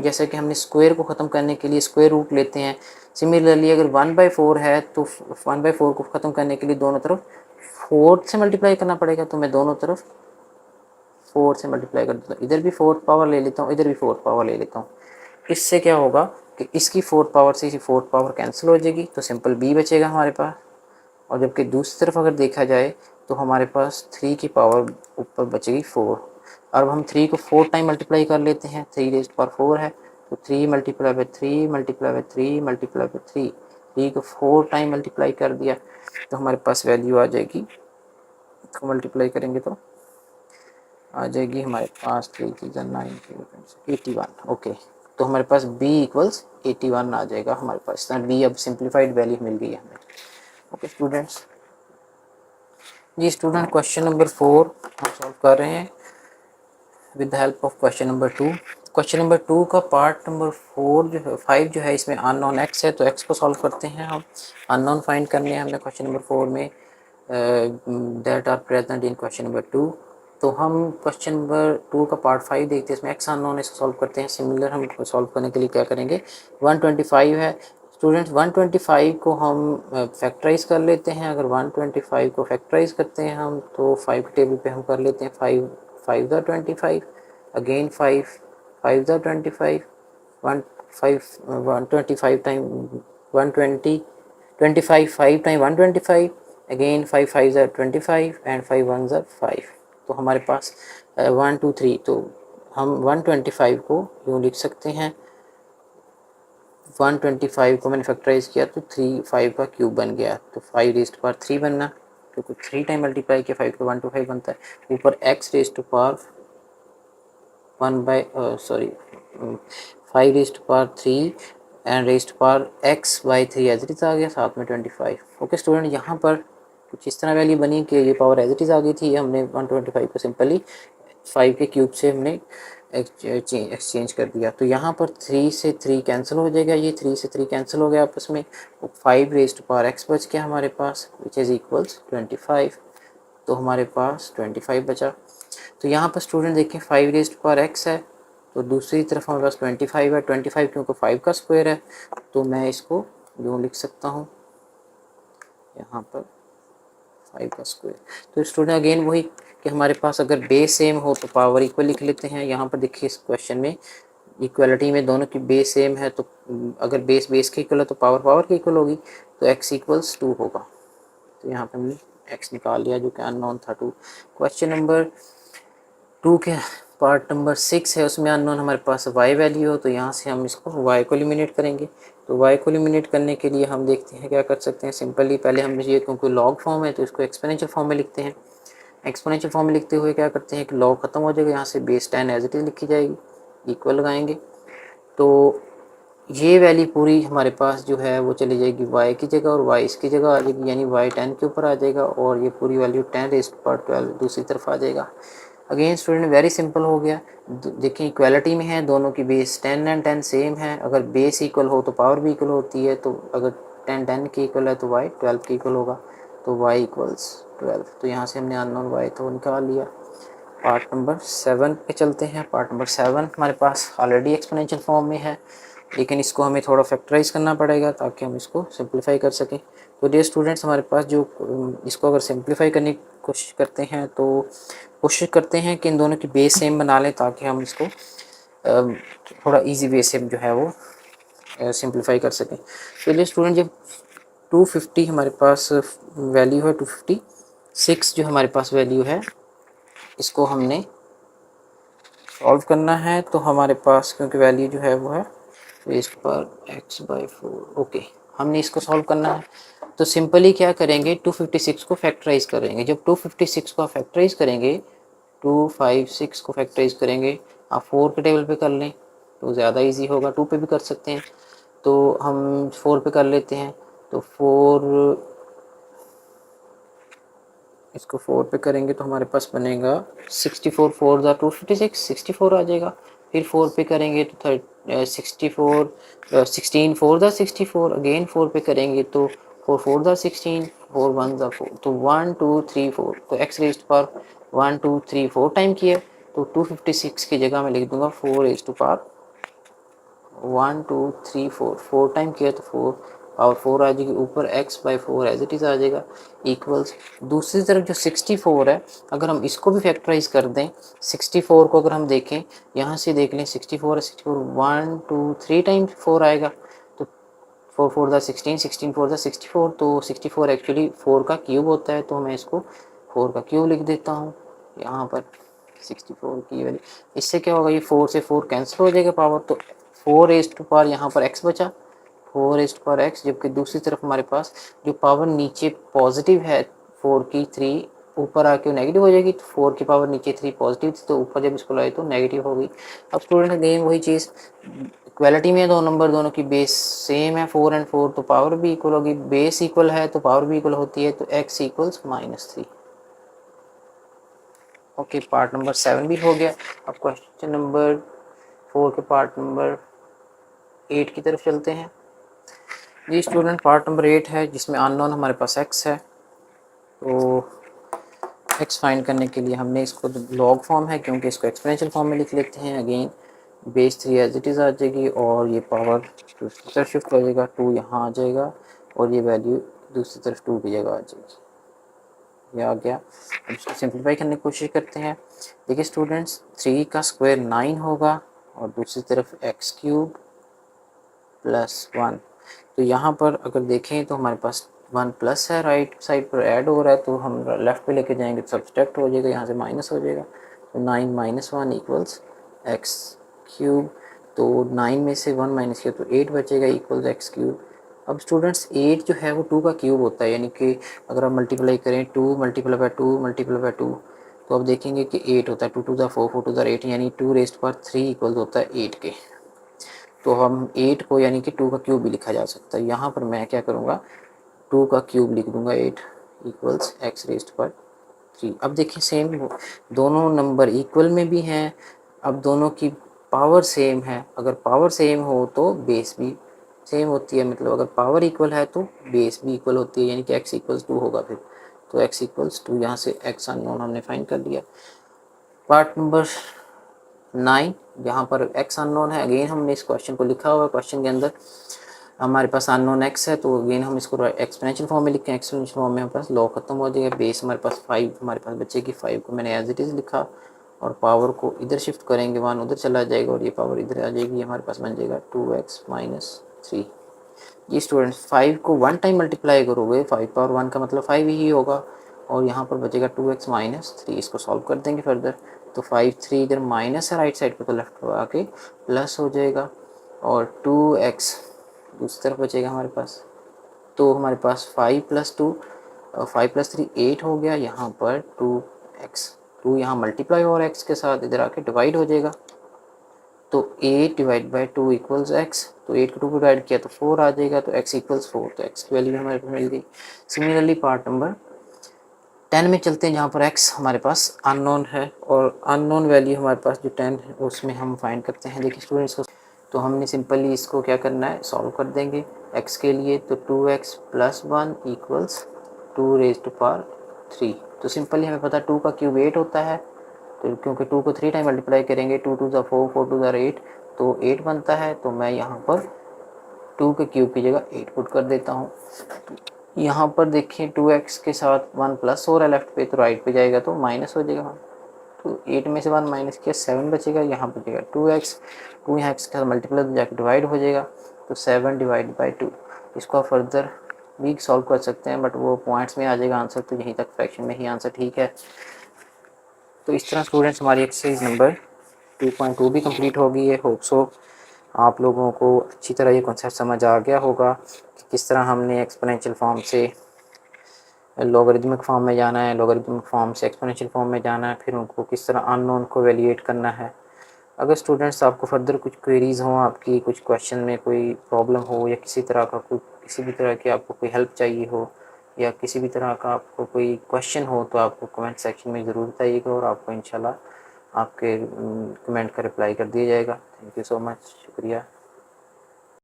जैसे कि हमने स्क्वायर को ख़त्म करने के लिए स्क्वायर रूट लेते हैं, सिमिलरली अगर 1/4 है तो 1/4 को ख़त्म करने के लिए दोनों तरफ 4 से मल्टीप्लाई करना पड़ेगा। तो मैं दोनों तरफ 4 से मल्टीप्लाई कर देता हूँ, इधर भी 4th पावर ले लेता हूँ, इधर भी 4th पावर ले लेता हूँ। इससे क्या होगा कि इसकी 4th पावर से इसी 4th पावर कैंसिल हो जाएगी, तो सिंपल b बचेगा हमारे पास। और जबकि दूसरी तरफ अगर देखा जाए तो हमारे पास 3 की पावर ऊपर बचेगी 4। अब हम 3 को 4 टाइम मल्टीप्लाई कर लेते हैं, 3 रेज़्ड पावर 4 है, तो 3 multiply by 3 multiply by 3 multiply by 3, 3 को 4 टाइम मल्टीप्लाई कर दिया, तो हमारे पास वैल्यू आ जाएगी, इसको मल्टीप्लाई करेंगे तो आ जाएगी हमारे पास 3 की 9 81। ओके, तो हमारे पास b इक्वल्स 81 आ जाएगा हमारे पास। b अब सिंप्लीफाइड वैल्यू मिल गई है हमें। ओके स्टूडेंट्स, जी स्टूडेंट क्वेश्चन नंबर 4 हम सॉल्व कर रहे हैं with the help of question number 2। Question number 2 का पार्ट नंबर 5 जो है, इसमें अननोन x है, तो x को सॉल्व करते हैं हम। अननोन फाइंड करने हैं हमने क्वेश्चन नंबर 4 में, that are present in question number 2। तो हम क्वेश्चन नंबर 2 का पार्ट 5 देखते हैं, इसमें x अननोन है, इसको सॉल्व करते हैं। सिमिलर हम सॉल्व करने के लिए क्या करेंगे, 125 है स्टूडेंट्स, 125 को हम फैक्टराइज कर लेते हैं। अगर 125 को फैक्टराइज करते हैं हम, तो 5 के टेबल पे हम कर लेते हैं 5 5 ज़ा 25, अगेन 5 5 ज़ा 25, 125 टाइम 120, 25 5 टाइम 125, अगेन 5 5 ज़ा 25 एंड 5 1 ज़ा 5। तो हमारे पास 1 2 3, तो हम 125 को यूँ लिख सकते हैं, 125 को मैंने फैक्टराइज किया तो 3 5 का क्यूब बन गया, तो 5 रेज़्ड पावर 3 बनना, क्योंकि 3 टाइम मल्टीप्लाई किया 5 को 125 बनता है। ऊपर x raised power 5 raised power 3 and raised power x/3 as it is आ गया, साथ में 25। ओके स्टूडेंट, यहाँ पर कुछ इस तरह वैल्यू बनी कि ये पावर एज इट इज़ आ गई थी, हमने 125 को सिंपली 5 के क्यूब से हमने एक्सचेंज कर दिया। तो यहाँ पर 3 से 3 कैंसिल हो जाएगा, ये 3 से 3 कैंसिल हो गया आपस में, 5 रेज़्ड पावर x बच गया हमारे पास, विच इज़ इक्वल्स 25। तो हमारे पास 25 बचा। तो यहाँ पर स्टूडेंट देखें 5 रेज़्ड पावर x है, तो दूसरी तरफ हमारे पास 25 है, 25 क्योंकि 5 का स्क्वायर है, तो मैं इसको यूँ लिख सकता हूँ यहाँ पर 5 का स्क्वायर। तो स्टूडेंट अगेन वही कि हमारे पास अगर बेस सेम हो तो पावर इक्वल लिख लेते हैं। यहाँ पर देखिए इस क्वेश्चन में इक्वलिटी में दोनों की बेस सेम है, तो अगर बेस बेस के इक्वल है तो पावर पावर के इक्वल होगी, तो x इक्वल्स 2 होगा। तो यहाँ पे हमने x निकाल लिया जो कि अननोन था 2। क्वेश्चन नंबर 2 के पार्ट नंबर 6 है, उसमें अननोन हमारे पास y वैल्यू हो, तो यहाँ से हम इसको y को एलिमिनेट करेंगे। तो y को एलिमिनेट करने के लिए हम देखते हैं क्या कर सकते हैं। सिंपली पहले हम ये, क्योंकि लॉग फॉर्म है तो इसको एक्सपोनेंशियल फॉर्म में लिखते हैं। एक्सपोनेंशियल फॉर्म में लिखते हुए क्या करते हैं कि लॉग खत्म हो जाएगा, यहाँ से बेस 10 एज इट इज़ लिखी जाएगी, इक्वल लगाएंगे तो ये वैल्यू पूरी हमारे पास जो है वो चली जाएगी y की जगह और y इसकी जगह आ जाएगी, यानी y 10 के ऊपर आ जाएगा और ये पूरी वैल्यू 10 रेज़्ड पावर 12 दूसरी तरफ आ जाएगा। अगेन स्टूडेंट वेरी सिंपल हो गया। देखिए इक्वालिटी में है, दोनों की बेस 10 एंड 10 सेम है। अगर बेस इक्वल हो तो पावर भी इक्वल होती है, तो अगर 10 10 के इक्वल है तो y 12 के इक्वल होगा, तो y इक्वल्स 12। तो यहाँ से हमने अननोन y तो निकाल लिया। पार्ट नंबर 7 पे चलते हैं। पार्ट नंबर 7 हमारे पास ऑलरेडी एक्सपोनेंशियल फॉर्म में है, लेकिन इसको हमें थोड़ा फैक्टराइज करना पड़ेगा ताकि हम इसको सिंप्लीफाई कर सकें। तो डियर स्टूडेंट्स हमारे पास जो इसको अगर सिंप्लीफाई करने की कोशिश करते हैं तो कोशिश करते हैं कि इन दोनों की बेस सेम बना लें ताकि हम इसको थोड़ा इजी वे से जो है वो सिंप्लीफाई कर सकें। तो डियर स्टूडेंट जब 250 हमारे पास वैल्यू है, 256 जो हमारे पास वैल्यू है, इसको हमने सॉल्व करना है। तो हमारे पास क्योंकि वैल्यू जो है वो है रेज़्ड पावर x/4, ओके, हमने इसको सॉल्व करना है। तो सिंपली क्या करेंगे, 256 को फैक्टराइज करेंगे। जब 256 को फैक्टराइज करेंगे, 256 को फैक्टराइज करेंगे, आप 4 के टेबल पे कर लें तो ज़्यादा इजी होगा, 2 पे भी कर सकते हैं, तो हम 4 पे कर लेते हैं। तो 4 इसको 4 पे करेंगे तो हमारे पास बनेगा 64 4 ज़ा 256, 64 आ जाएगा। फिर 4 पे करेंगे तो 64 16 4 ज़ा 64, अगेन 4 पे करेंगे तो 4 4 ज़ा 16, 4 1 ज़ा 4, तो 1 2 3 4, तो x रेज़्ड पावर 1 2 3 4 टाइम किया, तो 256 की जगह मैं लिख दूंगा 4 रेज़्ड पावर 1 2 3 4, 4 टाइम किया तो 4 और 4 आ जाएगी ऊपर, x/4 एज इट इज़ आ जाएगा इक्वल्स। दूसरी तरफ जो 64 है, अगर हम इसको भी फैक्टराइज कर दें, 64 को अगर हम देखें यहाँ से देख लें, 64 है, 64 1 2 3 टाइम 4 आएगा, तो 4 4 ज़ा 16, 16 4 ज़ा 64, तो 64 एक्चुअली 4 का क्यूब होता है, तो मैं इसको 4 का क्यूब लिख देता हूँ यहाँ पर 64 की वैल्यू। इससे क्या होगा, ये 4 से 4 कैंसिल हो जाएगा पावर, तो 4 रेज़्ड टू पावर यहाँ पर x बचा, 4 रेज़्ड पावर x, जबकि दूसरी तरफ हमारे पास जो पावर नीचे पॉजिटिव है 4 की 3 ऊपर आके नेगेटिव हो जाएगी, तो 4 की पावर नीचे 3 पॉजिटिव थी, तो ऊपर जब इसको लाए तो नेगेटिव हो गई। अब स्टूडेंट अगेन वही चीज़, इक्वालिटी में दो नंबर दोनों की बेस सेम है 4 एंड 4, तो पावर भी इक्वल होगी, बेस इक्वल है तो पावर भी इक्वल होती है, तो x equals -3। Okay, part number 7 भी हो गया। अब क्वेश्चन नंबर 4 के पार्ट नंबर 8 की तरफ चलते हैं। जी स्टूडेंट, पार्ट नंबर 8 है जिसमें अननोन हमारे पास x है। तो x फाइंड करने के लिए हमने इसको लॉग फॉर्म है क्योंकि इसको एक्सपोनेंशियल फॉर्म में लिख लेते हैं। Again base 3 as it is आ जाएगी और ये पावर दूसरी तरफ शिफ्ट हो जाएगा, 2 यहाँ आ जाएगा और ये वैल्यू दूसरी तरफ 2 की जगह आ जाएगी, ये आ गया। अब इसको सिंप्लीफाई करने की कोशिश करते हैं। देखिए स्टूडेंट्स, 3 का स्क्वायर 9 होगा और दूसरी तरफ x³ प्लस 1, तो यहाँ पर अगर देखें तो हमारे पास 1 प्लस है, राइट साइड पर ऐड हो रहा है, तो हम लेफ़्ट पे लेके जाएंगे तो सब्सट्रैक्ट हो जाएगा, यहाँ से माइनस हो जाएगा, तो 9 - 1 इक्वल्स x³। तो 9 में से 1 माइनस किया तो 8 बचेगा इक्वल्स x³। अब स्टूडेंट्स 8 जो है वो 2 का क्यूब होता है, यानी कि अगर आप मल्टीप्लाई करें 2 × 2 × 2, तो अब देखेंगे कि 8 होता है, 2 2 ज़ा 4, 4 2 ज़ा 8, यानी 2 रेज़्ड पावर 3 इक्वल्स होता है 8 के। तो हम 8 को यानी कि 2 का क्यूब भी लिखा जा सकता है। यहाँ पर मैं क्या करूँगा, 2 का क्यूब लिख दूँगा, 8 इक्वल्स x रेज़्ड पावर 3। अब देखिए सेम दोनों नंबर इक्वल में भी हैं, अब दोनों की पावर सेम है। अगर पावर सेम हो तो बेस भी सेम होती है, मतलब अगर पावर इक्वल है तो बेस भी इक्वल होती है, यानी कि x इक्वल्स 2 होगा फिर, तो x इक्वल्स 2, यहाँ से x अननोन हमने फाइंड कर लिया। पार्ट नंबर 9, यहाँ पर x अननोन है। अगेन हमने इस क्वेश्चन को लिखा हुआ है, क्वेश्चन के अंदर हमारे पास अननोन x है, तो अगेन हम इसको एक्सपोनेंशियल फॉर्म में लिखें। एक्सपोनेंशियल फॉर्म में हमारे पास लॉ खत्म हो जाएगा। बेस हमारे पास 5 हमारे पास बचेगी। 5 को मैंने एज इट इज़ लिखा और पावर को इधर शिफ्ट करेंगे, 1 उधर चला जाएगा और ये पावर इधर आ जाएगी। हमारे पास बन जाएगा 2x - 3। ये स्टूडेंट्स 5 को 1 टाइम मल्टीप्लाई करोगे, 5 पावर 1 का मतलब 5 ही होगा और यहाँ पर बचेगा 2x - 3। इसको सॉल्व कर देंगे फर्दर, तो 5 3 इधर माइनस है राइट साइड पे, तो लेफ्ट पे आके प्लस हो जाएगा और 2x दूसरी तरफ बचेगा हमारे पास। तो हमारे पास 5 + 2 5 + 3 8 हो गया। यहाँ पर 2x 2 यहाँ मल्टीप्लाई और x के साथ इधर आके डिवाइड हो जाएगा, तो 8 / 2 = x। तो 8 को 2 को डिवाइड किया तो 4 आ जाएगा, तो x = 4। तो x की वैल्यू हमारे पास मिल गई। सिमिलरली पार्ट नंबर 10 में चलते हैं, जहाँ पर x हमारे पास अननोन है और अननोन वैल्यू हमारे पास जो 10 है उसमें हम फाइंड करते हैं। देखिए स्टूडेंट्स को, तो हमने सिंपली इसको क्या करना है, सॉल्व कर देंगे x के लिए। तो 2x + 1 = 2⁻³ तो सिंपली हमें पता है 2 का क्यूब 8 होता है, तो क्योंकि 2 को 3 टाइम मल्टीप्लाई करेंगे, 2 2 4 4 2 8, तो 8 बनता है। तो मैं यहाँ पर 2 के क्यूब की जगह 8 पुट कर देता हूँ। यहाँ पर देखिए 2x के साथ 1 प्लस हो रहा है लेफ्ट पे, तो राइट पे जाएगा तो माइनस हो जाएगा। तो 8 में से 1 माइनस किया 7 बचेगा। यहाँ बचेगा 2x, 2 यहाँ x के साथ मल्टीप्लाई तो जाकर डिवाइड हो जाएगा, तो 7 / 2। इसको आप फर्दर भी सॉल्व कर सकते हैं, बट वो पॉइंट्स में आ जाएगा आंसर, तो यहीं तक फ्रैक्शन में ही आंसर ठीक है। तो इस तरह स्टूडेंट्स हमारी एक्सरसाइज नंबर 2.2 भी कंप्लीट हो गई है। होप सो आप लोगों को अच्छी तरह ये कॉन्सेप्ट समझ आ गया होगा कि किस तरह हमने एक्सपोनेंशियल फॉर्म से लॉगरिदमिक फॉर्म में जाना है, लॉगरिदमिक फॉर्म से एक्सपोनेंशियल फॉर्म में जाना है, फिर उनको किस तरह अननोन को वैल्यूएट करना है। अगर स्टूडेंट्स आपको फर्दर कुछ क्वेरीज हों, आपकी कुछ क्वेश्चन में कोई प्रॉब्लम हो या किसी तरह का कोई किसी भी तरह की आपको कोई हेल्प चाहिए हो या किसी भी तरह का आपको कोई क्वेश्चन हो, तो आपको कमेंट सेक्शन में ज़रूर बताइएगा और आपको इंशाल्लाह आपके कमेंट का रिप्लाई कर दिया जाएगा। थैंक यू सो मच, शुक्रिया।